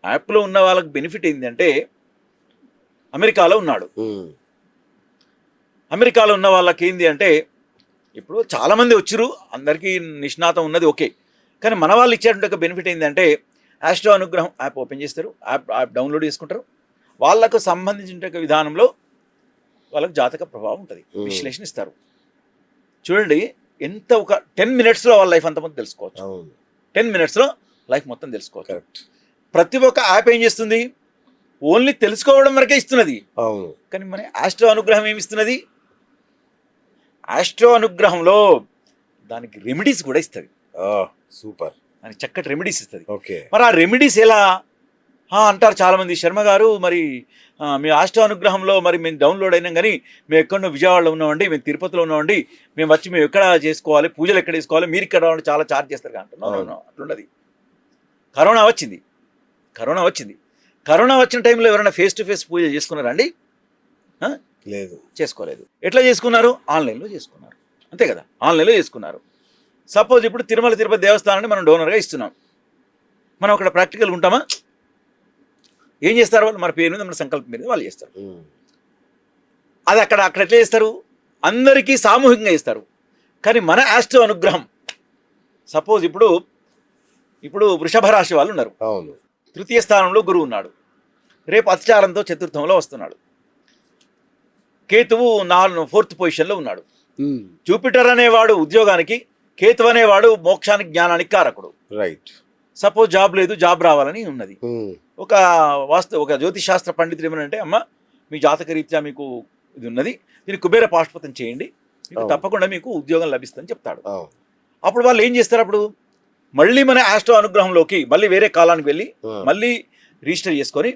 యాప్లో ఉన్న వాళ్ళకి బెనిఫిట్ ఏంది అంటే, అమెరికాలో ఉన్నాడు. అమెరికాలో ఉన్న వాళ్ళకి ఏంది అంటే, ఇప్పుడు చాలామంది వచ్చారు, అందరికీ నిష్ణాతం ఉన్నది ఓకే, కానీ మన వాళ్ళు ఇచ్చేటువంటి బెనిఫిట్ ఏంటంటే, ఆస్ట్రో అనుగ్రహం యాప్ ఓపెన్ చేస్తారు, యాప్ డౌన్లోడ్ చేసుకుంటారు. వాళ్ళకు సంబంధించిన విధానంలో వాళ్ళకు జాతక ప్రభావం ఉంటుంది, విశ్లేషణ ఇస్తారు. చూడండి, ఎంత ఒక 10 minutesలో వాళ్ళ లైఫ్ అంత మొత్తం తెలుసుకోవచ్చు. 10 minutesలో లైఫ్ మొత్తం తెలుసుకోవచ్చు. ప్రతి ఒక్క యాప్ ఏం చేస్తుంది? ఓన్లీ తెలుసుకోవడం వరకే ఇస్తున్నది. కానీ మన ఆస్ట్రో అనుగ్రహం ఏమి ఇస్తున్నది? ఆస్ట్రో అనుగ్రహంలో దానికి రెమెడీస్ కూడా ఇస్తుంది. సూపర్. దానికి చక్కటి రెమెడీస్ ఇస్తుంది. మరి ఆ రెమెడీస్ ఎలా అంటారు చాలామంది, శర్మ గారు మరి మీ ఆస్ట్రో అనుగ్రహంలో మరి మేము డౌన్లోడ్ అయినాం, కానీ మేము ఎక్కడో విజయవాడలో ఉన్నామండి, మేము తిరుపతిలో ఉన్నామండి, మేము వచ్చి మేము ఎక్కడ చేసుకోవాలి, పూజలు ఎక్కడ చేసుకోవాలి, మీరు ఇక్కడ చాలా ఛార్జ్ చేస్తారు అంటున్నాం. అట్లున్నది. కరోనా వచ్చింది. కరోనా వచ్చిన టైంలో ఎవరైనా ఫేస్ టు ఫేస్ పూజలు చేసుకున్నారా అండి? లేదు, చేసుకోలేదు. ఎట్లా చేసుకున్నారు? ఆన్లైన్లో చేసుకున్నారు. అంతే కదా, ఆన్లైన్లో చేసుకున్నారు. సపోజ్ ఇప్పుడు తిరుపతి దేవస్థానాన్ని మనం డోనర్గా ఇస్తున్నాం, మనం అక్కడ ప్రాక్టికల్గా ఉంటామా? ఏం చేస్తారు వాళ్ళు? మన పేరు మీద, మన సంకల్పం మీద వాళ్ళు చేస్తారు. అది అక్కడ ఎట్లా చేస్తారు? అందరికీ సామూహికంగా ఇస్తారు. కానీ మన ఆస్ట్రో అనుగ్రహం, సపోజ్ ఇప్పుడు వృషభ రాశి వాళ్ళు ఉన్నారు, తృతీయ స్థానంలో గురువు ఉన్నాడు, రేపు అతిచారంతో చతుర్థంలో వస్తున్నాడు. కేతువు 4th పొజిషన్లో ఉన్నాడు. జూపిటర్ అనేవాడు ఉద్యోగానికి, కేతువు అనేవాడు మోక్షానికి, జ్ఞానానికి కారకుడు. సపోజ్ జాబ్ లేదు, జాబ్ రావాలని ఉన్నది. ఉమ్, ఒక జ్యోతిష్ శాస్త్ర పండితులు ఏమనంటే, అమ్మ మీ జాతక రీత్యా మీకు ఇది ఉన్నది, దీన్ని కుబేర పాశుపతం చేయండి, మీకు అవును. తప్పకుండా మీకు ఉద్యోగం లభిస్తుందని చెప్తాడు. అవును. అప్పుడు వాళ్ళు ఏం చేస్తారు, అప్పుడు మళ్ళీ మన ఆస్ట్రో అనుగ్రహంలోకి మళ్ళీ వేరే కాలానికి వెళ్ళి మళ్ళీ రిజిస్టర్ చేసుకొని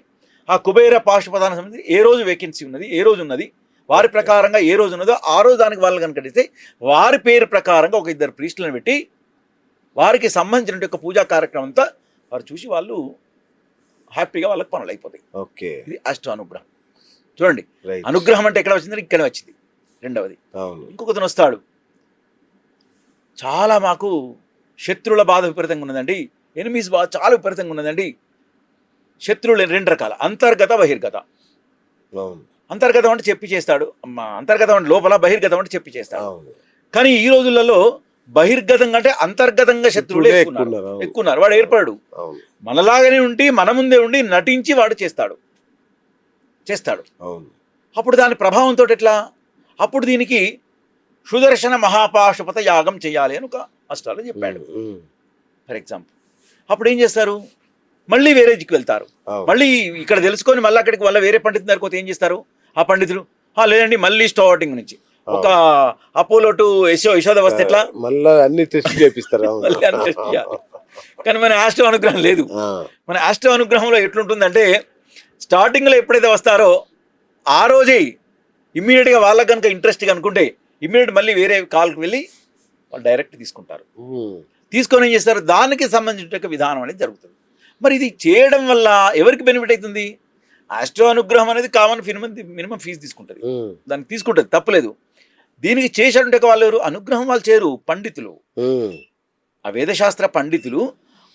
ఆ కుబేర పాశుపతానికి సంబంధించి ఏ రోజు వేకెన్సీ ఉన్నది, ఏ రోజు ఉన్నది, వారి ప్రకారంగా ఏ రోజు ఉన్నదో ఆ రోజు దానికి వాళ్ళు కనుక ఇస్తే వారి పేరు ప్రకారంగా ఒక 2 ప్రీస్టులను పెట్టి వారికి సంబంధించిన ఒక పూజా కార్యక్రమం అంతా వారు చూసి వాళ్ళు హ్యాపీగా వాళ్ళకి పనులు అయిపోతాయి. ఓకే, ఇది ఆస్ట్రో అనుగ్రహం. చూడండి, రైట్. అనుగ్రహం అంటే ఎక్కడ వచ్చిందని ఇక్కడే వచ్చింది. రెండవది, అవును. ఇంకొకతను వస్తాడు, చాలా మాకు శత్రువుల బాధ విపరీతంగా ఉన్నదండి, ఎనిమీస్ బాధ చాలా విపరీతంగా ఉన్నదండి. శత్రువులు 2 రకాల, అంతర్గత బహిర్గత. అవును. అంతర్గతం అంటే చెప్పి చేస్తాడు, అంతర్గతం అంటే లోపల, బహిర్గతం అంటే చెప్పి చేస్తాడు. అవును. కానీ ఈ రోజులలో బహిర్గతంగా అంటే అంతర్గతంగా శత్రువులు ఎక్కున్నారు. వాడు ఏర్పడు అవును. మనలాగానే ఉండి మన ముందే ఉండి నటించి వాడు చేస్తాడు. అవును. అప్పుడు దాని ప్రభావంతో ఎట్లా, అప్పుడు దీనికి సుదర్శన మహాపాశుపత యాగం చేయాలి అని ఒక అష్టాలు చెప్పాడు. ఫర్ ఎగ్జాంపుల్, అప్పుడు ఏం చేస్తారు, మళ్ళీ వేరే దిక్కు వెళ్తారు. మళ్ళీ ఇక్కడ తెలుసుకొని మళ్ళీ అక్కడికి వాళ్ళ వేరే పండితుల దగ్గరికి పోతే ఏం చేస్తారు ఆ పండితులు, లేదండి మళ్ళీ స్టార్టింగ్ నుంచి ఒక అపోలో టు యశోదవస్థ ఎట్లా మళ్ళీ అన్ని టెస్ట్ చేపిస్తారు. మళ్ళీ అన్ని టెస్ట్ చేయాలి. కానీ మన ఆస్ట్రో అనుగ్రహం లేదు. మన ఆస్ట్రో అనుగ్రహంలో ఎట్లుంటుందంటే, స్టార్టింగ్లో ఎప్పుడైతే వస్తారో ఆ రోజే ఇమ్మీడియట్గా వాళ్ళకి కనుక ఇంట్రెస్ట్ అనుకుంటే ఇమ్మీడియట్ మళ్ళీ వేరే కాల్కి వెళ్ళి వాళ్ళు డైరెక్ట్ తీసుకుంటారు. తీసుకొని ఏం చేస్తారు, దానికి సంబంధించిన విధానం అనేది జరుగుతుంది. మరి ఇది చేయడం వల్ల ఎవరికి బెనిఫిట్ అవుతుంది, ఆస్ట్రో అనుగ్రహం అనేది కామన్ మినిమం ఫీజు తీసుకుంటుంది, దానికి తీసుకుంటుంది, తప్పలేదు. దీనికి చేసేటువంటి వాళ్ళు ఎవరు, అనుగ్రహం వాళ్ళు చేయరు, పండితులు, ఆ వేదశాస్త్ర పండితులు.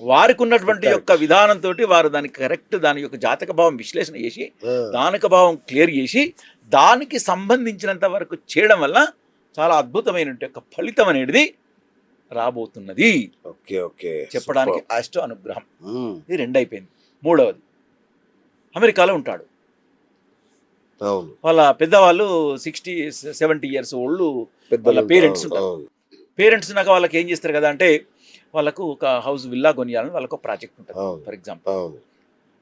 వారికి ఉన్నటువంటి యొక్క విధానంతో వారు దానికి కరెక్ట్ దాని యొక్క జాతక భావం విశ్లేషణ చేసి దానిక భావం క్లియర్ చేసి దానికి సంబంధించినంత వరకు చేయడం వల్ల చాలా అద్భుతమైన యొక్క ఫలితం అనేది రాబోతున్నది. చెప్పడానికి ఆస్ట్రో అనుగ్రహం ఇది 2 అయిపోయింది. 3వది, అమెరికాలో ఉంటాడు, వాళ్ళ పెద్దవాళ్ళు 60-70 ఇయర్స్ ఓల్డ్ వాళ్ళ పేరెంట్స్ ఉంటారు. పేరెంట్స్ ఉన్నాక వాళ్ళకి ఏం చేస్తారు కదా అంటే, వాళ్ళకు ఒక హౌస్ విల్లా కొనియాలని వాళ్ళకు ఒక ప్రాజెక్ట్ ఉంటుంది. ఫర్ ఎగ్జాంపుల్,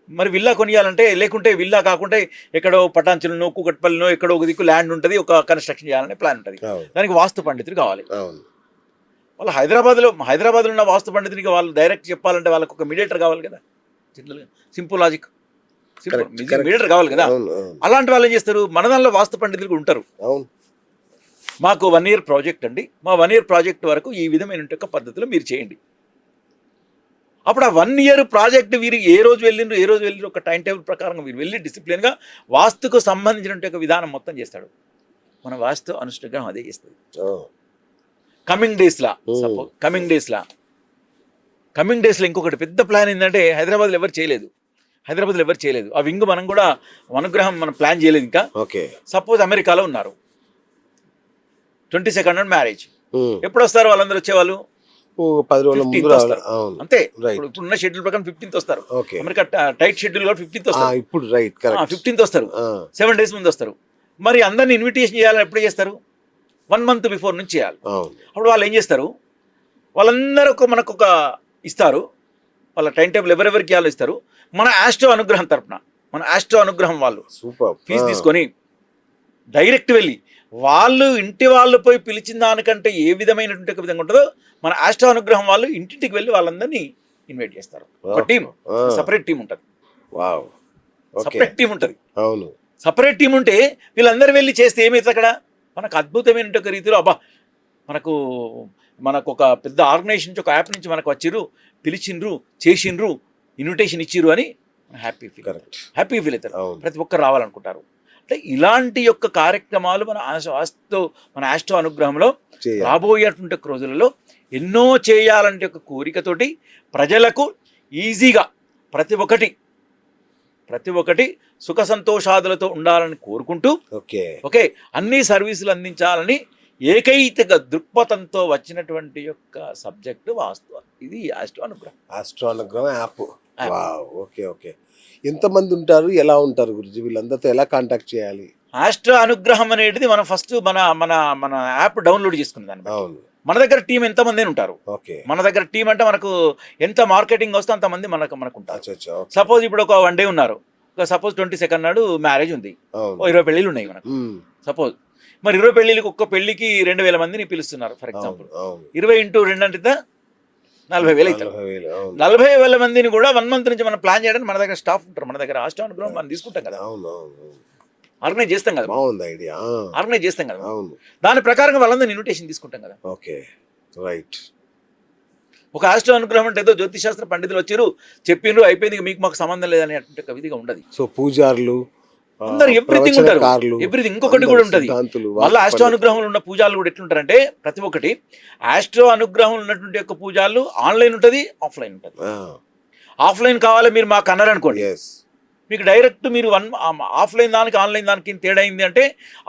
మరి విల్లా కొనియాలంటే, లేకుంటే విల్లా కాకుంటే ఎక్కడో పటాన్చెరులో కూకట్పల్లిలో ఎక్కడో ఒక దిక్కు ల్యాండ్ ఉంటుంది, ఒక కన్స్ట్రక్షన్ చేయాలనే ప్లాన్ ఉంటుంది. దానికి వాస్తు పండితులు కావాలి. వాళ్ళు హైదరాబాద్లో ఉన్న వాస్తు పండితునికి వాళ్ళు డైరెక్ట్ చెప్పాలంటే వాళ్ళకు ఒక మీడియేటర్ కావాలి కదా, సింపుల్ లాజిక్, మీడియేటర్ కావాలి కదా. అలాంటి వాళ్ళు ఏం చేస్తారు, మన దానిలో వాస్తు పండితులు ఉంటారు. మాకు 1 year ప్రాజెక్ట్ అండి, మా 1 year ప్రాజెక్ట్ వరకు ఈ విధమైన పద్ధతిలో మీరు చేయండి. అప్పుడు ఆ 1 year ప్రాజెక్ట్ వీరు ఏ రోజు వెళ్ళిండ్రు ఒక టైం టేబుల్ ప్రకారం వీరు వెళ్ళి డిసిప్లిన్గా వాస్తుకు సంబంధించిన విధానం మొత్తం చేస్తాడు. మన వాస్తు అనుష్ఠానం అదే చేస్తుంది. కమింగ్ డేస్లో ఇంకొకటి పెద్ద ప్లాన్ ఏంటంటే, హైదరాబాద్లో ఎవరు చేయలేదు. ఆ వింగ్ మనం కూడా అనుగ్రహం మనం ప్లాన్ చేయలేదు ఇంకా. సపోజ్ అమెరికాలో ఉన్నారు, 22nd మ్యారేజ్. ఎప్పుడు వస్తారు వాళ్ళందరూ వచ్చేవాళ్ళు, 10 రోజుల ముందు వస్తారు అంతే. ఇప్పుడున్న షెడ్యూల్ ప్రకారం 15th వస్తారు. అమెరికా టైట్ షెడ్యూల్ కూడా 15th వస్తారు. ఇప్పుడు 15th వస్తారు, 7 days ముందు వస్తారు. మరి అందరిని ఇన్విటేషన్ చేయాలని ఎప్పుడు చేస్తారు, 1 month బిఫోర్ నుంచి చేయాలి. అప్పుడు వాళ్ళు ఏం చేస్తారు, వాళ్ళందరూ మనకు ఒక ఇస్తారు, వాళ్ళ టైం టేబుల్ ఎవరెవరికి ఇవ్వాలో ఇస్తారు. మన ఆస్ట్రో అనుగ్రహం తరపున, మన ఆస్ట్రో అనుగ్రహం వాళ్ళు ఫీజు తీసుకొని డైరెక్ట్ వెళ్ళి వాళ్ళు ఇంటి వాళ్ళు పోయి పిలిచిన దానికంటే ఏ విధమైనటువంటి విధంగా ఉంటుందో మన ఆస్ట్రో అనుగ్రహం వాళ్ళు ఇంటింటికి వెళ్ళి వాళ్ళందరినీ ఇన్వైట్ చేస్తారు. ఒక టీం, సపరేట్ టీం ఉంటుంది. సపరేట్ టీం ఉంటే వీళ్ళందరూ వెళ్ళి చేస్తే ఏమైతుంది, అక్కడ మనకు అద్భుతమైన రీతిలో మనకు ఒక పెద్ద ఆర్గనైజేషన్ నుంచి, ఒక యాప్ నుంచి మనకు వచ్చిర్రు, పిలిచిండ్రు, చేసిండ్రు, ఇన్విటేషన్ ఇచ్చిర్రు అని హ్యాపీ ఫీల్ అవుతారు. ప్రతి ఒక్కరు రావాలనుకుంటారు. అంటే ఇలాంటి యొక్క కార్యక్రమాలు మన ఆస్ట్రో అనుగ్రహంలో రాబోయేటువంటి రోజులలో ఎన్నో చేయాలంటే ఒక కోరికతోటి ప్రజలకు ఈజీగా ప్రతి ఒక్కటి సుఖ సంతోషాదులతో ఉండాలని కోరుకుంటూ ఓకే అన్ని సర్వీసులు అందించాలని ఏకైక దృక్పథంతో వచ్చినటువంటి యొక్క సబ్జెక్టు వాస్తు. ఇది ఆస్ట్రో అనుగ్రహం యాప్. ఎంతమంది ఉంటారు, ఎలా ఉంటారు గురుజీ, వీళ్ళందరితో ఎలా కాంటాక్ట్ చేయాలి? ఆస్ట్రో అనుగ్రహం అనేది మనం ఫస్ట్ మన మన మన యాప్ డౌన్లోడ్ చేసుకున్న దాన్ని మన దగ్గర టీం ఎంతమంది అని ఉంటారు. ఓకే. మన దగ్గర టీం అంటే మనకు ఎంత మార్కెటింగ్ వస్తే అంతమంది మనకు ఉంటారు. అచ్చా, ఓకే. సపోజ్ ఇప్పుడు ఒక 1 డే ఉన్నారు, సపోజ్ 22nd నాడు మ్యారేజ్ ఉంది, అవును. 20 పెళ్ళిళ్ళు ఉన్నాయి మనకు సపోజ్. మరి 20 పెళ్ళిళ్ళకి ఒక్క పెళ్లికి 2000 మందిని పిలుస్తున్నారు ఫర్ ఎగ్జాంపుల్. 20 × 2 అంటే 40,000 అవుతారు. 40,000 మందిని కూడా 1 month నుంచి మనం ప్లాన్ చేయడానికి మన దగ్గర స్టాఫ్ ఉంటారు. మన దగ్గర ఆస్ట్రో అనుగ్రహం మనం తీసుకుంటాం కదా, ఆర్గనైజ్ చేస్తాం కదా, బాగుంది ఐడియా. ఆర్గనైజ్ చేస్తాం కదా, అవును. దాని ప్రకారంగా వాళ్ళందరూ ఇన్విటేషన్ తీసుకుంటాం కదా. Okay, right. ఒక ఆస్ట్రో అనుగ్రహం అంటే ఏదో జ్యోతిశాస్త్ర పండితులు వచ్చారు చెప్పిండ్రు అయిపోయింది మీకు మాకు సంబంధం లేదని అంటే కవిదిగా ఉండదు. సో పూజారులు అందరు ఎవ్రీథింగ్ ఉంటారు, ఎవ్రీథింగ్. ఇంకొకటి కూడా ఉంటుంది మళ్ళీ ఆస్ట్రో అనుగ్రహంలో ఉన్న పూజలు కూడా ఎట్లుంటారంటే ప్రతి ఒక్కటి ఆస్ట్రో అనుగ్రహంలో ఉన్నటువంటి యొక్క పూజలు ఆన్లైన్ ఉంటుంది, ఆఫ్లైన్ ఉంటుంది. ఆఫ్లైన్ కావాలి మీరు మాకు అన్నారనుకోండి, మీకు డైరెక్ట్ మీరు ఆఫ్లైన్ దానికి ఆన్లైన్ దానికి తేడా అయింది అంటే,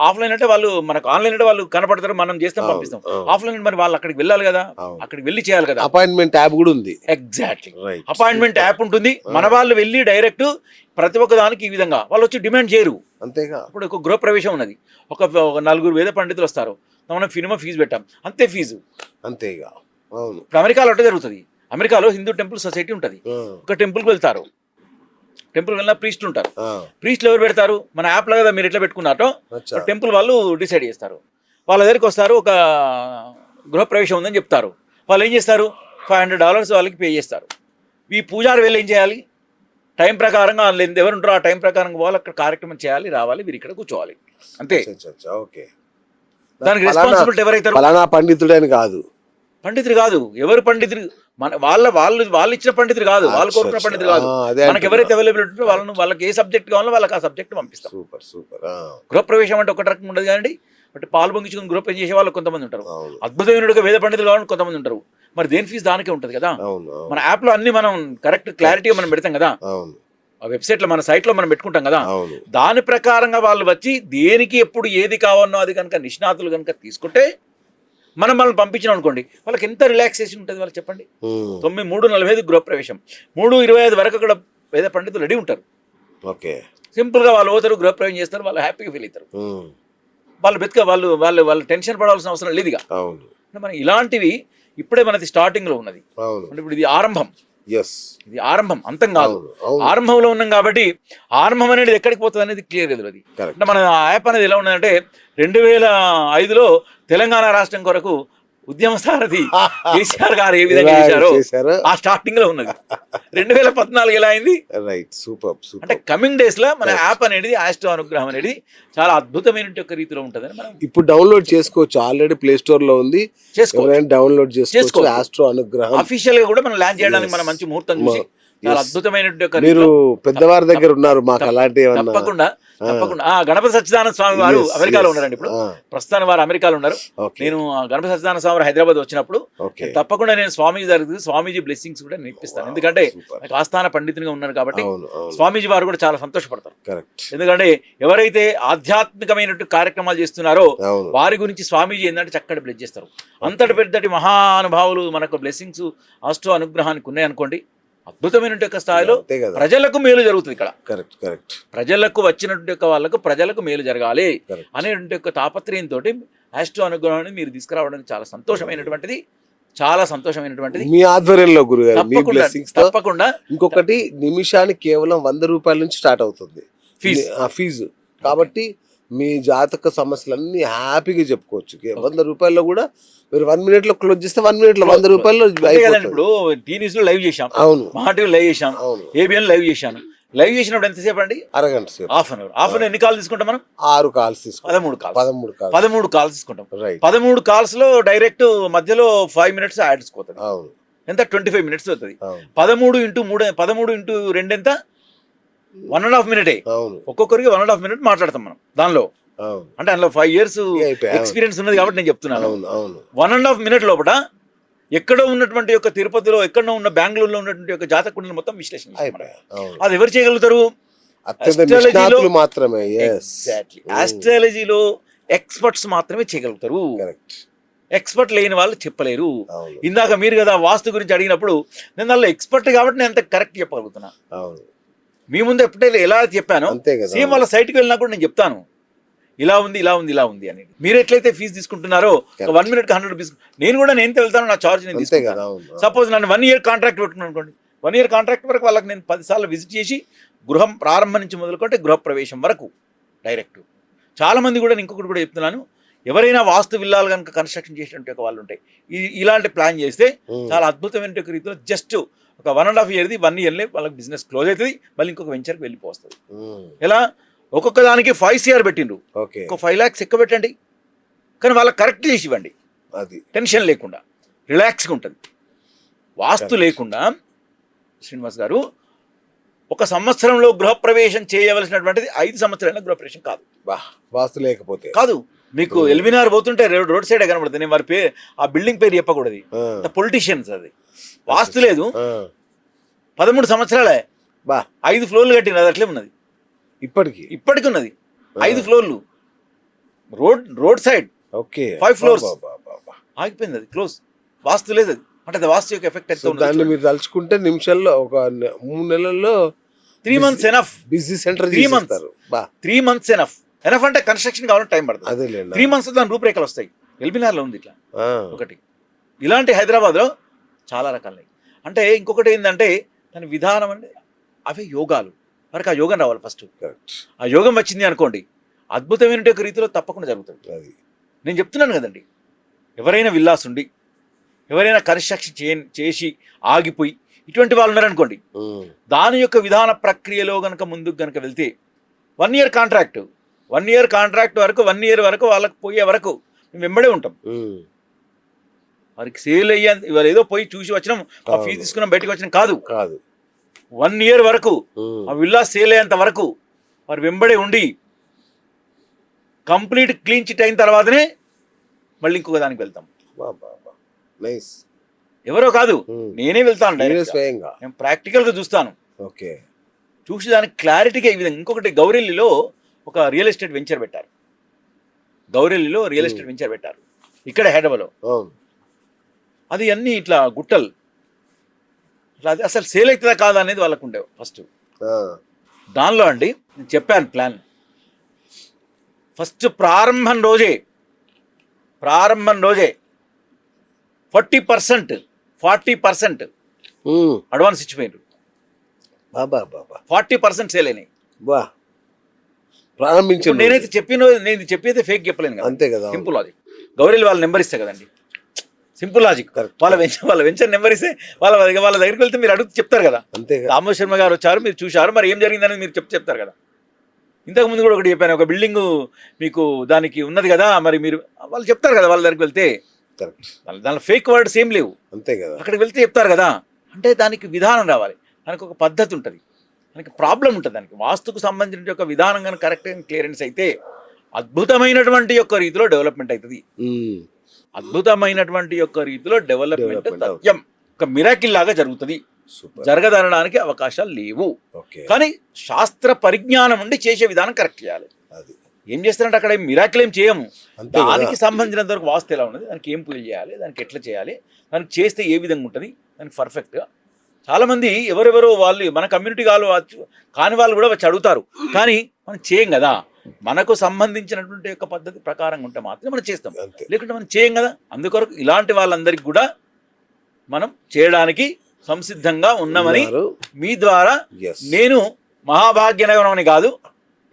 ఆఫ్లైన్ అంటే వాళ్ళు మనకు, ఆన్లైన్ అంటే వాళ్ళు కనపడతారు, మనం చేస్తాం పంపిస్తాం. ఆఫ్లైన్ మరి వాళ్ళు అక్కడికి వెళ్ళాలి కదా, అక్కడికి వెళ్ళి చేయాలి కదా. అపాయింట్మెంట్ యాప్ కూడా ఉంది. ఎగ్జాక్ట్లీ, అపాయింట్మెంట్ యాప్ ఉంటుంది. మన వాళ్ళు వెళ్ళి డైరెక్ట్ ప్రతి ఒక్క దానికి ఈ విధంగా వాళ్ళు వచ్చి డిమాండ్ చేయరు. అంతేగా. ఇప్పుడు ఒక గృహప్రవేశం ఉన్నది, ఒక 4 వేద పండితులు వస్తారు, మనం మినిమం ఫీజు పెట్టాం, అంతే ఫీజు. అంతేగా. అవును. ఇప్పుడు అమెరికాలో అంటే జరుగుతుంది. అమెరికాలో హిందూ టెంపుల్ సొసైటీ ఉంటుంది. ఒక టెంపుల్కి వెళ్తారు, టెంపుల్ వెళ్ళిన ప్రీస్టులు ఉంటారు. ప్రీస్టులు ఎవరు పెడతారు? మన యాప్లో కదా మీరు ఎట్లా పెట్టుకున్నారో టెంపుల్ వాళ్ళు డిసైడ్ చేస్తారు. వాళ్ళ దగ్గరికి వస్తారు, ఒక గృహప్రవేశం ఉందని చెప్తారు. వాళ్ళు ఏం చేస్తారు, $500 వాళ్ళకి పే చేస్తారు. ఈ పూజారి వెళ్ళి ఏం చేయాలి, టైం ప్రకారంగా ఎవరు ఉంటారో ఆ టైం ప్రకారంగా వాళ్ళు అక్కడ కార్యక్రమం చేయాలి, రావాలి, మీరు ఇక్కడ కూర్చోవాలి, అంతే. ఓకే. దానికి రెస్పాన్సిబిలిటీ ఎవరైతారు? ఫలానా పండితుడని కాదు, పండితుడు కాదు, ఎవరు పండితుడు, మన వాళ్ళు ఇచ్చిన పండితుడు కాదు, వాళ్ళు కోరుకున్న పండితుడు కాదు. మనకి ఎవరైతే అవైలబిలిటీ ఉంటుందో వాళ్ళకి ఏ సబ్జెక్ట్ కావాలో వాళ్ళకి ఆ సబ్జెక్ట్ పంపిస్తాం. Super super. గృహప్రవేశం అంటే ఒక రకం ఉండదు కానీ, బట్ పాలు పొంగించుకుని గృహప్రవేశం చేసే వాళ్ళు కొంతమంది ఉంటారు, అద్భుతమైనటువంటి వేద పండితులు కావాలని కొంతమంది ఉంటారు. మరి దేని ఫీజు దానికే ఉంటుంది కదా. మన యాప్లో అన్ని మనం కరెక్ట్ క్లారిటీగా మనం పెడతాం కదా, ఆ వెబ్సైట్లో మన సైట్లో మనం పెట్టుకుంటాం కదా, దాని ప్రకారంగా వాళ్ళు వచ్చి దేనికి ఎప్పుడు ఏది కావాలనో అది కనుక నిష్ణాతులు కనుక తీసుకుంటే మనం వాళ్ళని పంపించినాం అనుకోండి, వాళ్ళకి ఎంత రిలాక్సేషన్ ఉంటుంది వాళ్ళకి చెప్పండి. 3:45 గృహప్రవేశం, 3:25 వరకు అక్కడ వేద పండితులు రెడీ ఉంటారు. ఓకే. సింపుల్గా వాళ్ళు పోతారు, గృహప్రవేశం చేస్తారు, వాళ్ళు హ్యాపీగా ఫీల్ అవుతారు. వాళ్ళు వాళ్ళు టెన్షన్ పడాల్సిన అవసరం లేదు. ఇక మనం ఇలాంటివి ఇప్పుడే మనది స్టార్టింగ్లో ఉన్నది. అంటే ఇప్పుడు ఇది ఆరంభం, ఇది ఆరంభం, అంతం కాదు. ఆరంభంలో ఉన్నాం కాబట్టి ఆరంభం అనేది ఎక్కడికి పోతుంది అనేది క్లియర్ కదా. అది అంటే మన యాప్ అనేది ఎలా ఉన్నదంటే 2005లో తెలంగాణ రాష్ట్రం కొరకు ఉద్యమ సారథి కేసీఆర్ గారు ఏ విధంగా చేశారో ఆ స్టార్టింగ్ లో ఉన్నది. 2014 ఎలా అయింది. Right, super. అంటే కమింగ్ డేస్ లో మన యాప్ అనేది ఆస్ట్రో అనుగ్రహం అనేది చాలా అద్భుతమైన రీతిలో ఉంటుందని మనం ఇప్పుడు డౌన్లోడ్ చేసుకోవచ్చు. ఆల్రెడీ ప్లే స్టోర్ లో ఉంది, డౌన్లోడ్ చేసుకోవచ్చు. ఆస్ట్రో అనుగ్రహం అఫీషియల్ గా కూడా మనం లాంచ్ చేయడానికి మనం మంచి ముహూర్తం చూసి చాలా అద్భుతమైనటువంటి మీరు పెద్దవారి దగ్గర ఉన్నారు, మాకు అలాంటి తప్పకుండా గణపతి సచ్చిదానంద స్వామి వారు అమెరికాలో ఉన్నారండి. ఇప్పుడు ప్రస్తుతానికి వారు అమెరికాలో ఉన్నారు. నేను గణపతి సచ్చిదానంద స్వామి వారు హైదరాబాద్ వచ్చినప్పుడు తప్పకుండా నేను స్వామీజీ బ్లెస్సింగ్స్ కూడా నేర్పిస్తాను. ఎందుకంటే నాకు ఆస్థాన పండితునిగా ఉన్నారు కాబట్టి స్వామీజీ వారు కూడా చాలా సంతోషపడతారు. ఎందుకంటే ఎవరైతే ఆధ్యాత్మికమైనటువంటి కార్యక్రమాలు చేస్తున్నారో వారి గురించి స్వామీజీ ఏంటంటే చక్కటి బ్లెస్ చేస్తారు. అంతటి పెద్దటి మహానుభావులు మనకు బ్లెస్సింగ్స్ ఆస్ట్రో అనుగ్రహానికి ఉన్నాయనుకోండి, అద్భుతమైన స్థాయిలో ప్రజలకు మేలు జరుగుతుంది. ఇక్కడ ప్రజలకు వచ్చినటువంటి వాళ్ళకు ప్రజలకు మేలు జరగాలి అనేటువంటి తాపత్రయంతో ఆస్ట్రో అనుగ్రహాన్ని మీరు తీసుకురావడానికి చాలా సంతోషమైనటువంటిది, చాలా సంతోషమైనటువంటిది. మీ ఆధ్వర్యంలో గురుగారు తప్పకుండా. ఇంకొకటి, నిమిషానికి కేవలం ₹100 నుంచి స్టార్ట్ అవుతుంది ఫీజు. కాబట్టి మీ జాతక సమస్యలన్నీ హ్యాపీగా చెప్పుకోవచ్చు. ₹100 కూడా మీరు 1 minute లో క్లోజ్ చేస్తే 1 minute లో ₹100. ఇప్పుడు టీవీస్ లో లైవ్ చేశాం, అవును, మా టీవీ లైవ్ చేశాం, ఏబిఎన్ లైవ్ చేశాను. లైవ్ చేసినప్పుడు ఎంతసేపు అండి? అరగంట సేపు, హాఫ్ అన్ అవర్. ఎన్ని కాల్ తీసుకుంటాం మనం? 6 calls తీసుకుంటాం. 13 కాల్స్ తీసుకుంటాం. 13 calls లో డైరెక్ట్ మధ్యలో 5 minutes యాడ్స్ పోతుంది. ఎంత? 25 minutes అవుతుంది. 13 × 3 13 × 2 ఎంత? 1.5 minute. ఒక్కొక్కరికి 1.5 minute మాట్లాడతాం మనం దానిలో. అంటే అందులో 5 years ఎక్స్పీరియన్స్ ఉన్నది కాబట్టి నేను చెప్తున్నాను. 1.5 minute లోపల ఎక్కడో ఉన్నటువంటి యొక్క తిరుపతిలో, ఎక్కడో ఉన్న బెంగళూరులో ఉన్నటువంటి యొక్క జాతకుండలు మొత్తం విశ్లేషణ అది ఎవరు చేయగలుగుతారు? ఆస్ట్రాలజీలో ఎక్స్పర్ట్స్ మాత్రమే చేయగలుగుతారు. ఎక్స్పర్ట్ లేని వాళ్ళు చెప్పలేరు. ఇందాక మీరు కదా వాస్తు గురించి అడిగినప్పుడు నేను దానిలో ఎక్స్పర్ట్ కాబట్టి నేను అంత కరెక్ట్ చెప్పగలుగుతున్నా. మీ ముందు ఎప్పుడైతే ఎలా చెప్పానో సేమ్ వాళ్ళ సైట్కి వెళ్ళినా కూడా నేను చెప్తాను. ఇలా ఉంది ఇలా ఉంది ఇలా ఉంది అనేది. మీరు ఎట్లయితే ఫీజు తీసుకుంటున్నారో 1 minute 100 రూపీస్, నేను కూడా నేను వెళ్తాను, నా ఛార్జ్ నేను అంతే తీసుకుంటాను. కదా, అవును. సపోజ్ నన్ను 1 year కాంట్రాక్ట్ పెట్టుకున్నాను అనుకోండి, 1 year కాంట్రాక్ట్ వరకు వాళ్ళకి నేను 10 సార్లు విజిట్ చేసి గృహం ప్రారంభం నుంచి మొదలుకుంటే గృహ ప్రవేశం వరకు డైరెక్ట్. చాలామంది కూడా ఇంకొకటి కూడా చెప్తున్నాను, ఎవరైనా వాస్తు విల్లాలు కనుక కన్స్ట్రక్షన్ చేసినట్టు వాళ్ళు ఉంటాయి, ఇలాంటి ప్లాన్ చేస్తే చాలా అద్భుతమైన రీతిలో జస్ట్ ఒక 1.5 year 1 yearలే వాళ్ళకి బిజినెస్ క్లోజ్ అవుతుంది, మళ్ళీ ఇంకొక వెంచర్కి వెళ్ళిపోతుంది. ఎలా ఒక్కొక్క దానికి 5 CR పెట్టిండ్రు, ఒక 5 lakhs ఎక్కువ పెట్టండి, కానీ వాళ్ళకి కరెక్ట్ చేసి ఇవ్వండి, అది టెన్షన్ లేకుండా రిలాక్స్గా ఉంటుంది. వాస్తు లేకుండా శ్రీనివాస్ గారు 1 సంవత్సరంలో గృహప్రవేశం చేయవలసినటువంటిది 5 సంవత్సరాల గృహప్రవేశం కాదు. వాస్తు లేకపోతే కాదు. మీకు ఎల్బినార్ పోతుంటే రోడ్ సైడే కనబడుతుంది, నేను వారి పేరు ఆ బిల్డింగ్ పేరు చెప్పకూడదు, పొలిటీషియన్స్, అది వాస్తు లేదు. 13 సంవత్సరాలే 5 floorలు కట్టిన, అది అట్లే ఉన్నది, ఇప్పటికి ఉన్నది 5 floorలు, రోడ్ సైడ్ 5 floors ఆగిపోయింది, అది క్లోజ్. వాస్తు లేదు అది, అంటే అది వాస్తు యొక్క ఎఫెక్ట్ అయితే దాన్ని మీరు తలుచుకుంటే నిమిషాల్లో ఒక 3 నెలల్లో 3 months enough. Busy centre 3 months enough అంటే కన్స్ట్రక్షన్ కావాలంటే టైం పడుతుంది. అదే 3 months దాని రూపురేఖలు వస్తాయి. ఎల్బినార్లో ఉంది ఇట్లా ఒకటి, ఇలాంటి హైదరాబాద్లో చాలా రకాలు. అంటే ఇంకొకటి ఏంటంటే దాని విధానం అంటే అవే యోగాలు, వారికి ఆ యోగం రావాలి ఫస్ట్. ఆ యోగం వచ్చింది అనుకోండి, అద్భుతమైన రీతిలో తప్పకుండా జరుగుతుంది. నేను చెప్తున్నాను కదండి, ఎవరైనా విల్లాస్ ఉండి ఎవరైనా కన్స్ట్రక్షన్ చేసి ఆగిపోయి ఇటువంటి వాళ్ళు ఉన్నారనుకోండి, దాని యొక్క విధాన ప్రక్రియలో కనుక ముందుకు కనుక వెళ్తే 1 year కాంట్రాక్ట్, 1 year కాంట్రాక్ట్ వరకు 1 year వరకు వాళ్ళకి పోయే వరకు మేము వెంబడే ఉంటాం. వారికి సేల్ అయ్యే ఇవాళ ఏదో పోయి చూసి వచ్చినాం, ఆ ఫీజు తీసుకున్నాం బయటకు వచ్చినాం కాదు. 1 year వరకు ఆ విల్లా సేల్ అయ్యేంత వరకు వారు వెంబడే ఉండి కంప్లీట్ క్లీన్ చిట్ అయిన తర్వాతనే మళ్ళీ ఇంకొక దానికి వెళ్తాం. ఎవరో కాదు, నేనే వెళ్తాను స్వయంగా, నేను ప్రాక్టికల్గా చూస్తాను. చూసి దానికి క్లారిటీగా ఈ విధంగా. ఇంకొకటి గౌరెల్లిలో ఒక రియల్ ఎస్టేట్ వెంచర్ పెట్టారు, ఇక్కడ హైదరాబాద్లో. అది అన్నీ ఇట్లా గుట్టలు, అది అసలు సేల్ అవుతుందా కాదా అనేది వాళ్ళకు ఉండేవి ఫస్ట్. దానిలో అండి నేను చెప్పాను ప్లాన్, ఫస్ట్ ప్రారంభం రోజే 40% అడ్వాన్స్ ఇచ్చిపోయారు, 40% సేల్ అయినాయి. ప్రారంభించాను. నేను చెప్పేది ఫేక్ చెప్పలేను కదా, అంతే కదా. Simple logic. గౌరీలు వాళ్ళ నెంబర్ ఇస్తే కదండి, సింపుల్ లాజిక్. వాళ్ళ వెంచర్ నెంబర్ ఇస్తే వాళ్ళ దగ్గరికి వెళ్తే మీరు అడుగు చెప్తారు కదా, దామోదర్ శర్మ గారు వచ్చారు, మీరు చూశారు, మరి ఏం జరిగిందని మీరు చెప్తారు కదా. ఇంతకు ముందు కూడా ఒకటి చెప్పాను, ఒక బిల్డింగ్ మీకు దానికి ఉన్నది కదా, మరి మీరు వాళ్ళు చెప్తారు కదా, వాళ్ళ దగ్గరికి వెళ్తే దానిలో ఫేక్ వర్డ్స్ ఏం లేవు, అంతే కదా. అక్కడికి వెళ్తే చెప్తారు కదా. అంటే దానికి విధానం రావాలి, దానికి ఒక పద్ధతి ఉంటుంది, దానికి ప్రాబ్లం ఉంటుంది. దానికి వాస్తుకు సంబంధించిన యొక్క విధానం కానీ కరెక్ట్ క్లియరెన్స్ అయితే అద్భుతమైనటువంటి యొక్క రీతిలో డెవలప్మెంట్ అవుతుంది. అద్భుతమైనటువంటి యొక్క రీతిలో డెవలప్మెంట్ సత్యం ఒక మిరాకిల్ లాగా జరుగుతుంది. జరగదనడానికి అవకాశాలు లేవు. కానీ శాస్త్ర పరిజ్ఞానం ఉండి చేసే విధానం కరెక్ట్ చేయాలి. ఏం చేస్తారంటే అక్కడ మిరాకిల్ ఏం చేయము, దానికి సంబంధించినంత వరకు వాస్తు ఎలా ఉన్నది, దానికి ఏం పూజ చేయాలి, దానికి ఎట్లా చేయాలి, దానికి చేస్తే ఏ విధంగా ఉంటుంది, దానికి పర్ఫెక్ట్గా. చాలామంది ఎవరెవరో వాళ్ళు మన కమ్యూనిటీ కాని వాళ్ళు కూడా వచ్చి అడుగుతారు, కానీ మనం చేయం కదా. మనకు సంబంధించినటువంటి యొక్క పద్ధతి ప్రకారంగా ఉంటే మాత్రం మనం చేస్తాం, లేకుంటే మనం చేయం కదా. అందుకొరకు ఇలాంటి వాళ్ళందరికీ కూడా మనం చేయడానికి సంసిద్ధంగా ఉన్నామని మీ ద్వారా నేను మహాభాగ్యనగరం అని కాదు,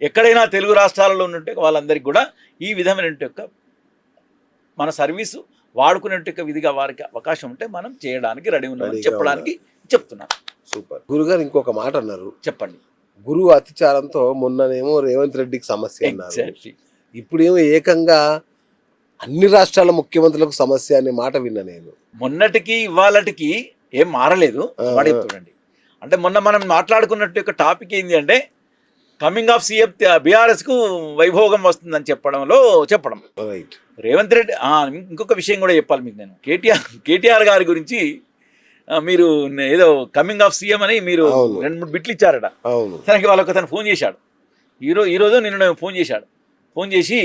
ఎక్కడైనా తెలుగు రాష్ట్రాలలో ఉన్నట్టు వాళ్ళందరికీ కూడా ఈ విధమైన యొక్క మన సర్వీసు వాడుకునేట్టు విధిగా వారికి అవకాశం ఉంటే మనం చేయడానికి రెడీ ఉన్నామని చెప్పడానికి చెప్తున్నాను. సూపర్. గురుగారు ఇంకొక మాట అన్నారు, చెప్పండి. గురువు అతిచారంతో మొన్ననేమో రేవంత్ రెడ్డికి సమస్య అన్నారు, ఇప్పుడేమో ఏకంగా అన్ని రాష్ట్రాల ముఖ్యమంత్రులకు సమస్య అనే మాట విన్నా నేను. మొన్నటికి ఇవాళటికి ఏం మారలేదు వాడు చెప్తాడండి. అంటే మొన్న మనం మాట్లాడుకున్నట్టు యొక్క టాపిక్ ఏంటి అంటే కమింగ్ ఆఫ్ సీఎం బీఆర్ఎస్కు వైభోగం వస్తుందని చెప్పడం. రేవంత్ రెడ్డి ఇంకొక విషయం కూడా చెప్పాలి మీకు. నేను కేటీఆర్ గారి గురించి మీరు ఏదో కమింగ్ ఆఫ్ సీఎం అని మీరు 2-3 బిట్లు ఇచ్చారట. తనకి వాళ్ళకి తను ఫోన్ చేశాడు ఈరోజు నిన్న ఫోన్ చేసి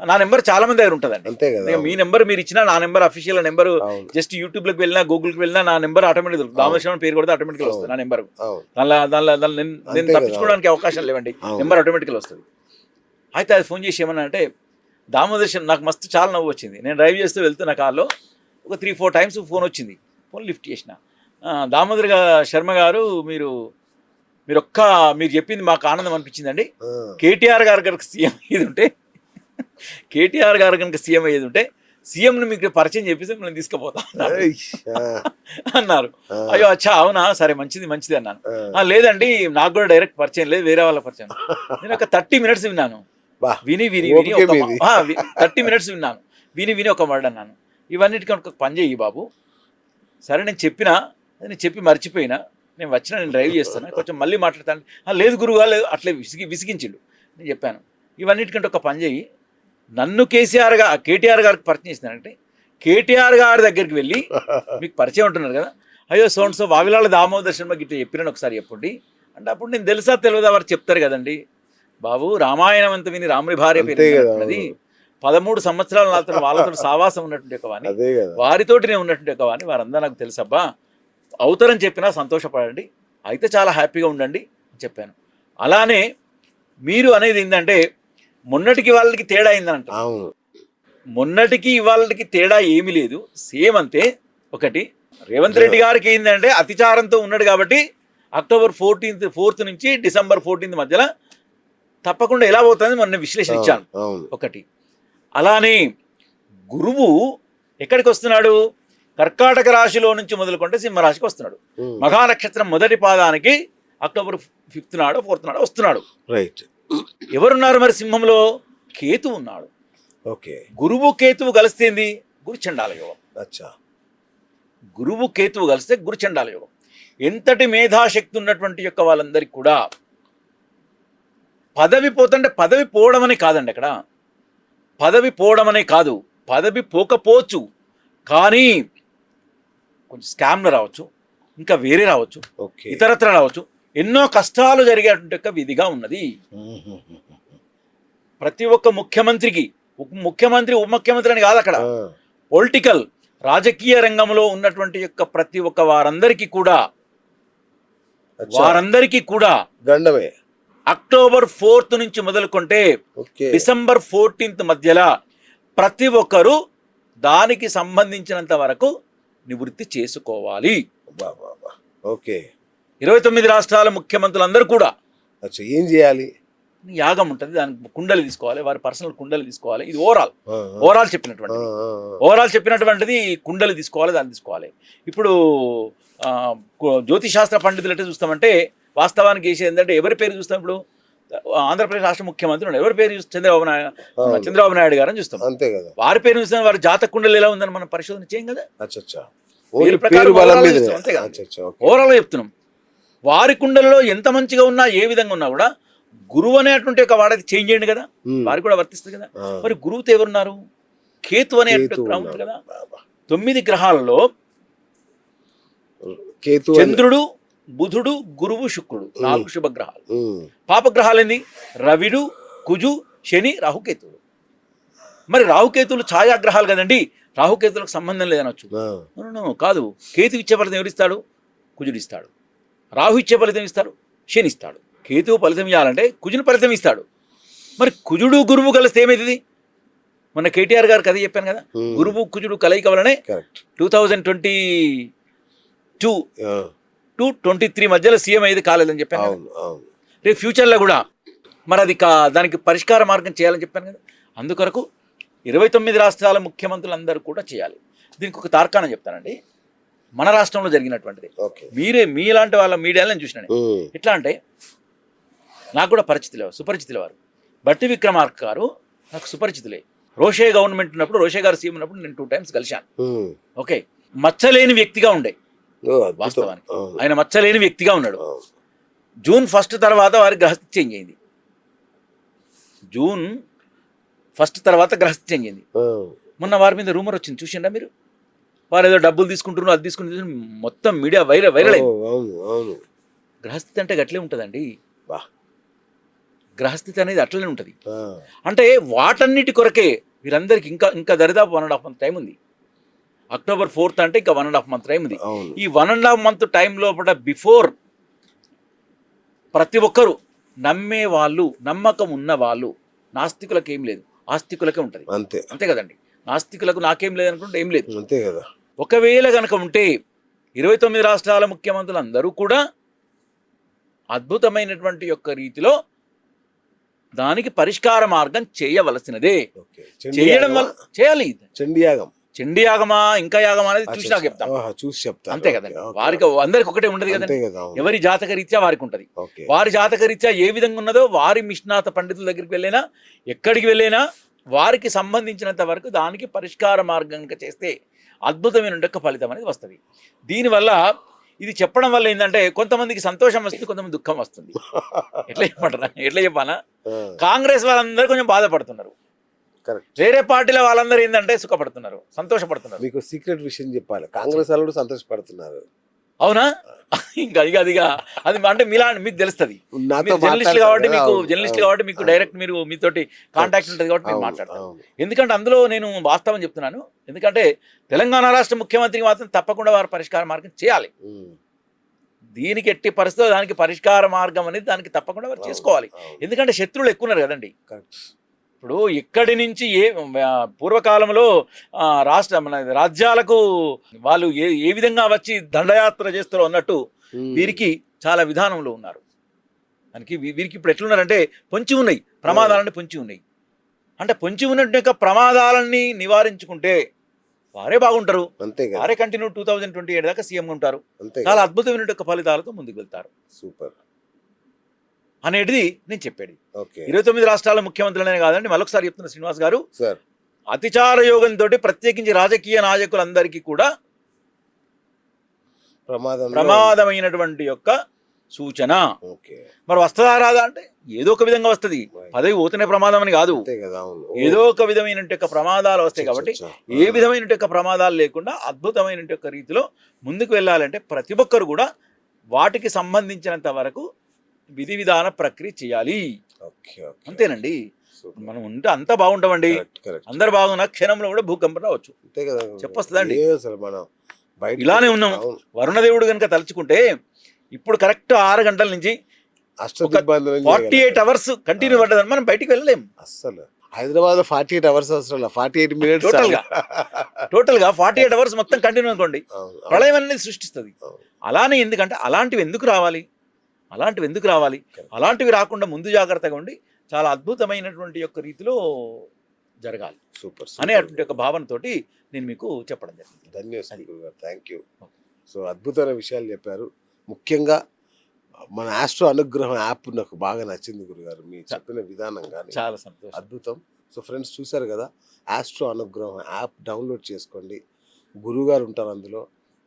నా నెంబర్ చాలా మంది దగ్గర ఉంటుందండి. మీ నెంబర్ మీరు ఇచ్చినా నా నెంబర్ అఫీషియల్ నెంబర్ జస్ట్ యూట్యూబ్లోకి వెళ్ళినా గూగుల్కి వెళ్ళినా నా నెంబర్ ఆటోమేటిక్ దామోదర్ పేరు కూడా ఆటోమేటిక్గా వస్తుంది నా నెంబర్. దానిలో నేను తప్పించుకోవడానికి అవకాశం లేవండి, నెంబర్ ఆటోమేటిక్గా వస్తుంది. అయితే అది ఫోన్ చేసి ఏమన్నా అంటే దామోదర్శన్ నాకు మస్తు చాలా నవ్వు వచ్చింది. నేను డ్రైవ్ చేస్తూ వెళ్తున్న కార్లో ఒక 3-4 టైమ్స్ ఫోన్ వచ్చింది. ఫోన్ లిఫ్ట్ చేసిన. దామోదర్ శర్మ గారు మీరు చెప్పింది మాకు ఆనందం అనిపించిందండి. కేటీఆర్ గారు కనుక సీఎం అయ్యేది ఉంటే సీఎంని మీకు పరిచయం చెప్పేసి మిమ్మల్ని తీసుకుపోతా అన్నారు. అయ్యో అచ్చా అవునా, సరే మంచిది అన్నాను. లేదండి నాకు కూడా డైరెక్ట్ పరిచయం లేదు, వేరే వాళ్ళ పరిచయం. నేను ఒక 30 minutes విన్నాను. విని 30 minutes విన్నాను. విని ఒక వర్డ్ అన్నాను. ఇవన్నిటికీ ఒక పని చేయి బాబు. సరే నేను చెప్పి మర్చిపోయినా, నేను డ్రైవ్ చేస్తాను, కొంచెం మళ్ళీ మాట్లాడతాను. లేదు గురువు లేదు, అట్లే విసిగించిండు. నేను చెప్పాను ఇవన్నిటికంటే ఒక పని చేయి, నన్ను కేటీఆర్ గారికి పరిచయం చేసినానంటే కేటీఆర్ గారి దగ్గరికి వెళ్ళి మీకు పరిచయం ఉంటున్నారు కదా, అయ్యో సో వావిలాల దామోదర్ శర్మ గిట్ట చెప్పినాను ఒకసారి చెప్పండి అంటే, అప్పుడు నేను తెలుసా తెలియదా వారు చెప్తారు కదండి బాబు. రామాయణం అంత విని రాముని భార్య పేరు 13 సంవత్సరాల నాతో వాళ్ళతో సావాసం ఉన్నటువంటి ఒక వాణి, వారితోటి నేను ఉన్నటువంటి ఒక వాణి, వారందరూ నాకు తెలుసబ్బా, అవుతారని చెప్పినా సంతోషపడండి, అయితే చాలా హ్యాపీగా ఉండండి అని చెప్పాను. అలానే మీరు అనేది ఏంటంటే మొన్నటికి వాళ్ళకి తేడా అయిందంట. మొన్నటికి ఇవాళకి తేడా ఏమీ లేదు, సేమ్ అంతే. ఒకటి రేవంత్ రెడ్డి గారికి ఏంటంటే అతిచారంతో ఉన్నాడు కాబట్టి అక్టోబర్ 4th నుంచి డిసెంబర్ 14th మధ్యలో తప్పకుండా ఎలా పోతుంది మొన్న విశ్లేషణ ఇచ్చాను. ఒకటి అలానే గురువు ఎక్కడికి వస్తున్నాడు, కర్కాటక రాశిలో నుంచి మొదలుకుంటే సింహరాశికి వస్తున్నాడు. మఘా నక్షత్రం మొదటి పాదానికి అక్టోబర్ 5th నాడు 4th నాడు వస్తున్నాడు. రైట్. ఎవరున్నారు మరి సింహంలో? కేతు ఉన్నాడు. ఓకే. గురువు కేతువు కలిస్తేంది గురుచండాల యోగం. అచ్చా. గురువు కేతువు కలిస్తే గురుచండాల యోగం. ఎంతటి మేధాశక్తి ఉన్నటువంటి యొక్క వాళ్ళందరికీ కూడా పదవి పోతుంటే, పదవి పోవడం అనే కాదండి, అక్కడ పదవి పోవడం అనే కాదు, పదవి పోకపోవచ్చు కానీ కొంచెం స్కామ్లు రావచ్చు, ఇంకా వేరే రావచ్చు, ఇతరత్ర రావచ్చు, ఎన్నో కష్టాలు జరిగేటువంటి యొక్క విధిగా ఉన్నది. ప్రతి ఒక్క ముఖ్యమంత్రి ఉప ముఖ్యమంత్రి అని కాదు, అక్కడ పొలిటికల్ రాజకీయ రంగంలో ఉన్నటువంటి యొక్క ప్రతి ఒక్క వారందరికీ కూడా గండమే. అక్టోబర్ 4th నుంచి మొదలుకుంటే డిసెంబర్ 14th మధ్యలో ప్రతి ఒక్కరూ దానికి సంబంధించినంత వరకు నివృత్తి చేసుకోవాలి. ఓకే. 29 రాష్ట్రాల ముఖ్యమంత్రులందరూ కూడా ఏం చేయాలి? యాగం ఉంటుంది, దానికి కుండలు తీసుకోవాలి, వారి పర్సనల్ కుండలు తీసుకోవాలి. ఇది ఓవరాల్ చెప్పినటువంటిది కుండలు తీసుకోవాలి, దాన్ని తీసుకోవాలి. ఇప్పుడు జ్యోతిశాస్త్ర పండితులు అంటే చూస్తామంటే వాస్తవానికి చేసేది ఏంటంటే ఎవరి పేరు చూస్తాం, ఇప్పుడు ఆంధ్రప్రదేశ్ రాష్ట్ర ముఖ్యమంత్రి ఎవరి పేరు చూస్తాం, చంద్రబాబు నాయుడు గారు అని చూస్తాం. అంతే కదా. వారి పేరు చూస్తాం, వారి జాతక కుండలు ఎలా ఉందని మనం పరిశోధన చేయం కదా. ఓవరాల్ గా చెప్తున్నాం. వారి కుండలలో ఎంత మంచిగా ఉన్నా, ఏ విధంగా ఉన్నా కూడా గురువు అనేటువంటి ఒక వాడది చేంజ్ చేయండి కదా, వారికి కూడా వర్తిస్తుంది కదా. మరి గురువుతో ఎవరున్నారు? కేతు అనేటువంటి గ్రహం కదా. 9 గ్రహాలలో చంద్రుడు, బుధుడు, గురువు, శుక్రుడు 4 శుభగ్రహాలు. పాపగ్రహాలు ఏంది? రవిడు, కుజు, శని, రాహుకేతువులు. మరి రాహుకేతువులు ఛాయాగ్రహాలు కదండి, రాహుకేతువులకు సంబంధం లేదనొచ్చు. కాదు, కేతు ఇచ్చే ఫలితం ఎవరిస్తాడు? కుజుడు ఇస్తాడు. రాహు ఇచ్చే ఫలితం ఇస్తాడు, శని ఇస్తాడు. కేతువు ఫలితం ఇవ్వాలంటే కుజుని ఫలితం ఇస్తాడు. మరి కుజుడు గురువు కలిస్తే ఏమైతుంది? మొన్న కేటీఆర్ గారు కథ చెప్పాను కదా, గురువు కుజుడు కలయిక వలనే 2022-23 మధ్యలో సీఎం అయ్యేది కాలేదని చెప్పాను. రేపు ఫ్యూచర్లో కూడా మరి అది దానికి పరిష్కార మార్గం చేయాలని చెప్పాను కదా. అందుకొరకు 29 రాష్ట్రాల ముఖ్యమంత్రులందరూ కూడా చేయాలి. దీనికి ఒక తార్కాణం చెప్తానండి. మన రాష్ట్రంలో జరిగినటువంటిది మీలాంటి వాళ్ళ మీడియాలో నేను చూసినాను. ఎట్లా అంటే నాకు కూడా సుపరిచితులు వారు. బట్టి విక్రమార్క గారు నాకు సుపరిచితులే. రోషే గవర్నమెంట్ ఉన్నప్పుడు, రోషే గారు సీఎం ఉన్నప్పుడు నేను 2 times కలిశాను. ఓకే. మచ్చలేని వ్యక్తిగా ఉండే, వాస్తవానికి ఆయన మచ్చలేని వ్యక్తిగా ఉన్నాడు. జూన్ 1 తర్వాత వారి గ్రహస్థితి చేంజ్ అయింది. జూన్ 1 తర్వాత గ్రహస్థితి చేంజ్ అయింది. మొన్న వారి మీద రూమర్ వచ్చింది, చూసిండా మీరు? వారు ఏదో డబ్బులు తీసుకుంటున్నారు, అది తీసుకుంటున్నారు, మొత్తం మీడియా వైరల్ అయింది. గ్రహస్థితి అంటే అట్లే ఉంటుందండి. గ్రహస్థితి అనేది అట్లనే ఉంటుంది. అంటే వాటన్నిటి కొరకే వీరందరికీ ఇంకా దరిదాపు 1.5 month టైం ఉంది. అక్టోబర్ 4th అంటే ఇంకా 1.5 month టైం ఉంది. ఈ 1.5 month టైం లోపల బిఫోర్ ప్రతి ఒక్కరు నమ్మే వాళ్ళు, నమ్మకం ఉన్న వాళ్ళు నాస్తికులకు ఏం లేదు, ఆస్తికులకే ఉంటుంది. అంతే అంతే కదండి. నాస్తికులకు నాకేం లేదు అనుకుంటే ఏం లేదు. అంతే కదా. ఒకవేళ కనుక ఉంటే 29 రాష్ట్రాల ముఖ్యమంత్రులు అందరూ కూడా అద్భుతమైనటువంటి యొక్క రీతిలో దానికి పరిష్కార మార్గం చేయవలసినదే. ఓకే. చేయడం వల్ల చేయాలి. చండీయాగం, చండీ యాగమా ఇంకా యాగమా అనేది చూసినా చెప్తాం. చూసి చెప్తాను. అంతే కదండి. వారికి అందరికి ఒకటే ఉండదు కదండి. ఎవరి జాతక రీత్యా వారికి ఉంటుంది. వారి జాతక రీత్యా ఏ విధంగా ఉన్నదో వారి మిష్నాత పండితుల దగ్గరికి వెళ్ళినా ఎక్కడికి వెళ్ళినా వారికి సంబంధించినంత వరకు దానికి పరిష్కార మార్గంగా చేస్తే అద్భుతమైన యొక్క ఫలితం అనేది వస్తుంది. దీనివల్ల ఇది చెప్పడం వల్ల ఏంటంటే కొంతమందికి సంతోషం వస్తుంది, కొంతమంది దుఃఖం వస్తుంది. ఎట్లా చెప్పాలా, కాంగ్రెస్ వాళ్ళందరూ కొంచెం బాధపడుతున్నారు, వేరే పార్టీల వాళ్ళందరూ ఏంటంటే సుఖపడుతున్నారు, సంతోషపడుతున్నారు. మీకు సీక్రెట్ విషయం చెప్పాలి, కాంగ్రెస్ వాళ్ళు కూడా సంతోషపడుతున్నారు. అవునా? ఇంకా అదిగా అది అంటే మీకు తెలుస్తుంది, జర్నలిస్ట్ కాబట్టి మీకు డైరెక్ట్ మీరు మీతోటి కాంటాక్ట్ ఉంటుంది కాబట్టి మీరు మాట్లాడతారు. ఎందుకంటే అందులో నేను వాస్తవం చెప్తున్నాను. ఎందుకంటే తెలంగాణ రాష్ట్ర ముఖ్యమంత్రికి మాత్రం తప్పకుండా వారు పరిష్కార మార్గం చేయాలి. దీనికి ఎట్టి పరిస్థితుల్లో దానికి పరిష్కార మార్గం అనేది దానికి తప్పకుండా వారు చేసుకోవాలి. ఎందుకంటే శత్రువులు ఎక్కువ ఉన్నారు కదండి. ఇప్పుడు ఇక్కడి నుంచి పూర్వకాలంలో మన రాజ్యాలకు వాళ్ళు ఏ విధంగా వచ్చి దండయాత్ర చేస్తారో అన్నట్టు వీరికి చాలా విధానంలో ఉన్నారు. వీరికి ఇప్పుడు ఎట్లున్నారంటే పొంచి ఉన్నాయి, ప్రమాదాలన్నీ పొంచి ఉన్నాయి. అంటే పొంచి ఉన్నట్టు ప్రమాదాలన్నీ నివారించుకుంటే వారే బాగుంటారు, వారే కంటిన్యూ 2028 దాకా సీఎం ఉంటారు, చాలా అద్భుతమైన ఫలితాలతో ముందుకు వెళ్తారు. సూపర్ అనేది నేను చెప్పేది. 29 రాష్ట్రాల ముఖ్యమంత్రులనే కాదండి, మరొకసారి చెప్తున్న శ్రీనివాస్ గారు, అతిచార యోగంతో ప్రత్యేకించి రాజకీయ నాయకులందరికీ కూడా ప్రమాదమైనటువంటి యొక్క సూచన. మరి వస్తుందా రాదా అంటే ఏదో ఒక విధంగా వస్తుంది. పదవి పోతేనే ప్రమాదం అని కాదు, ఏదో ఒక విధమైన ప్రమాదాలు వస్తాయి. కాబట్టి ఏ విధమైన ప్రమాదాలు లేకుండా అద్భుతమైన రీతిలో ముందుకు వెళ్ళాలంటే ప్రతి ఒక్కరు కూడా వాటికి సంబంధించినంత వరకు విధి విధాన ప్రక్రియ చేయాలి. అంతేనండి. మనం ఉంటే అంతా బాగుంటామండి, అందరు బాగున్నా క్షణంలో కూడా భూకంపం రావచ్చు, చెప్పొస్తుందండి. ఇలానే ఉన్నాం. వరుణదేవుడు కనుక తలుచుకుంటే ఇప్పుడు కరెక్ట్ 6 గంటల నుంచి 48 అవర్స్ కంటిన్యూ పడ్డదని మనం బయటికి వెళ్ళలేం. అసలు హైదరాబాద్ 48 అవర్స్ అవసరం, 48 మినిట్స్ టోటల్ గా 48 అవర్స్ మొత్తం కంటిన్యూ అనుకోండి, ప్రళయం అనేది సృష్టిస్తుంది. అలానే ఎందుకంటే అలాంటివి ఎందుకు రావాలి, అలాంటివి రాకుండా ముందు జాగ్రత్తగా ఉండి చాలా అద్భుతమైనటువంటి యొక్క రీతిలో జరగాలి అనేటువంటి ఒక భావనతోటి నేను మీకు చెప్పడం జరిగింది. ధన్యవాదాలు గురుగారు, థ్యాంక్ యూ. సో అద్భుతమైన విషయాలు చెప్పారు. ముఖ్యంగా మన ఆస్ట్రో అనుగ్రహం యాప్ నాకు బాగా నచ్చింది గురుగారు, మీరు చెప్పిన విధానం కానీ చాలా సంతోషం, అద్భుతం. సో ఫ్రెండ్స్ చూసారు కదా, ఆస్ట్రో అనుగ్రహం యాప్ డౌన్లోడ్ చేసుకోండి. గురువుగారు ఉంటారు అందులో.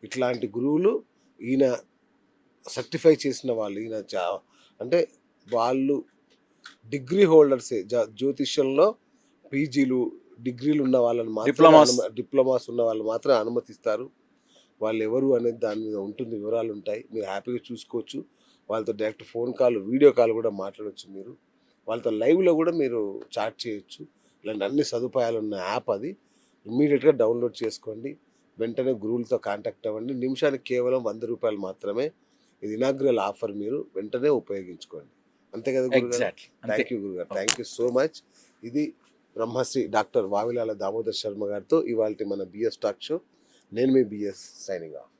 ఇట్లాంటి గురువులు ఈయన సర్టిఫై చేసిన వాళ్ళు, ఈయన అంటే వాళ్ళు డిగ్రీ హోల్డర్సే, జ్యోతిష్యంలో పీజీలు డిగ్రీలు ఉన్న వాళ్ళని మాత్రం, డిప్లొమాస్ ఉన్న వాళ్ళు మాత్రం అనుమతిస్తారు. వాళ్ళు ఎవరు అనేది దాని మీద ఉంటుంది, వివరాలు ఉంటాయి, మీరు హ్యాపీగా చూసుకోవచ్చు. వాళ్ళతో direct phone call, video call కూడా మాట్లాడవచ్చు. మీరు వాళ్ళతో లైవ్లో కూడా మీరు చాట్ చేయొచ్చు. ఇలాంటి అన్ని సదుపాయాలు ఉన్న యాప్ అది. ఇమ్మీడియట్గా డౌన్లోడ్ చేసుకోండి. వెంటనే గురువులతో కాంటాక్ట్ అవ్వండి. నిమిషానికి కేవలం 100 రూపాయలు మాత్రమే. ఇది ఇనాగ్రల్ ఆఫర్, మీరు వెంటనే ఉపయోగించుకోండి. అంతే కదా గురుగారు? థ్యాంక్ యూ గురుగారు, థ్యాంక్ యూ సో మచ్. ఇది బ్రహ్మశ్రీ డాక్టర్ వావిలాల దామోదర్ శర్మ గారితో ఇవాళ మన బిఎస్ టాక్ షో. నేను మీ బిఎస్ సైనింగ్ ఆఫ్.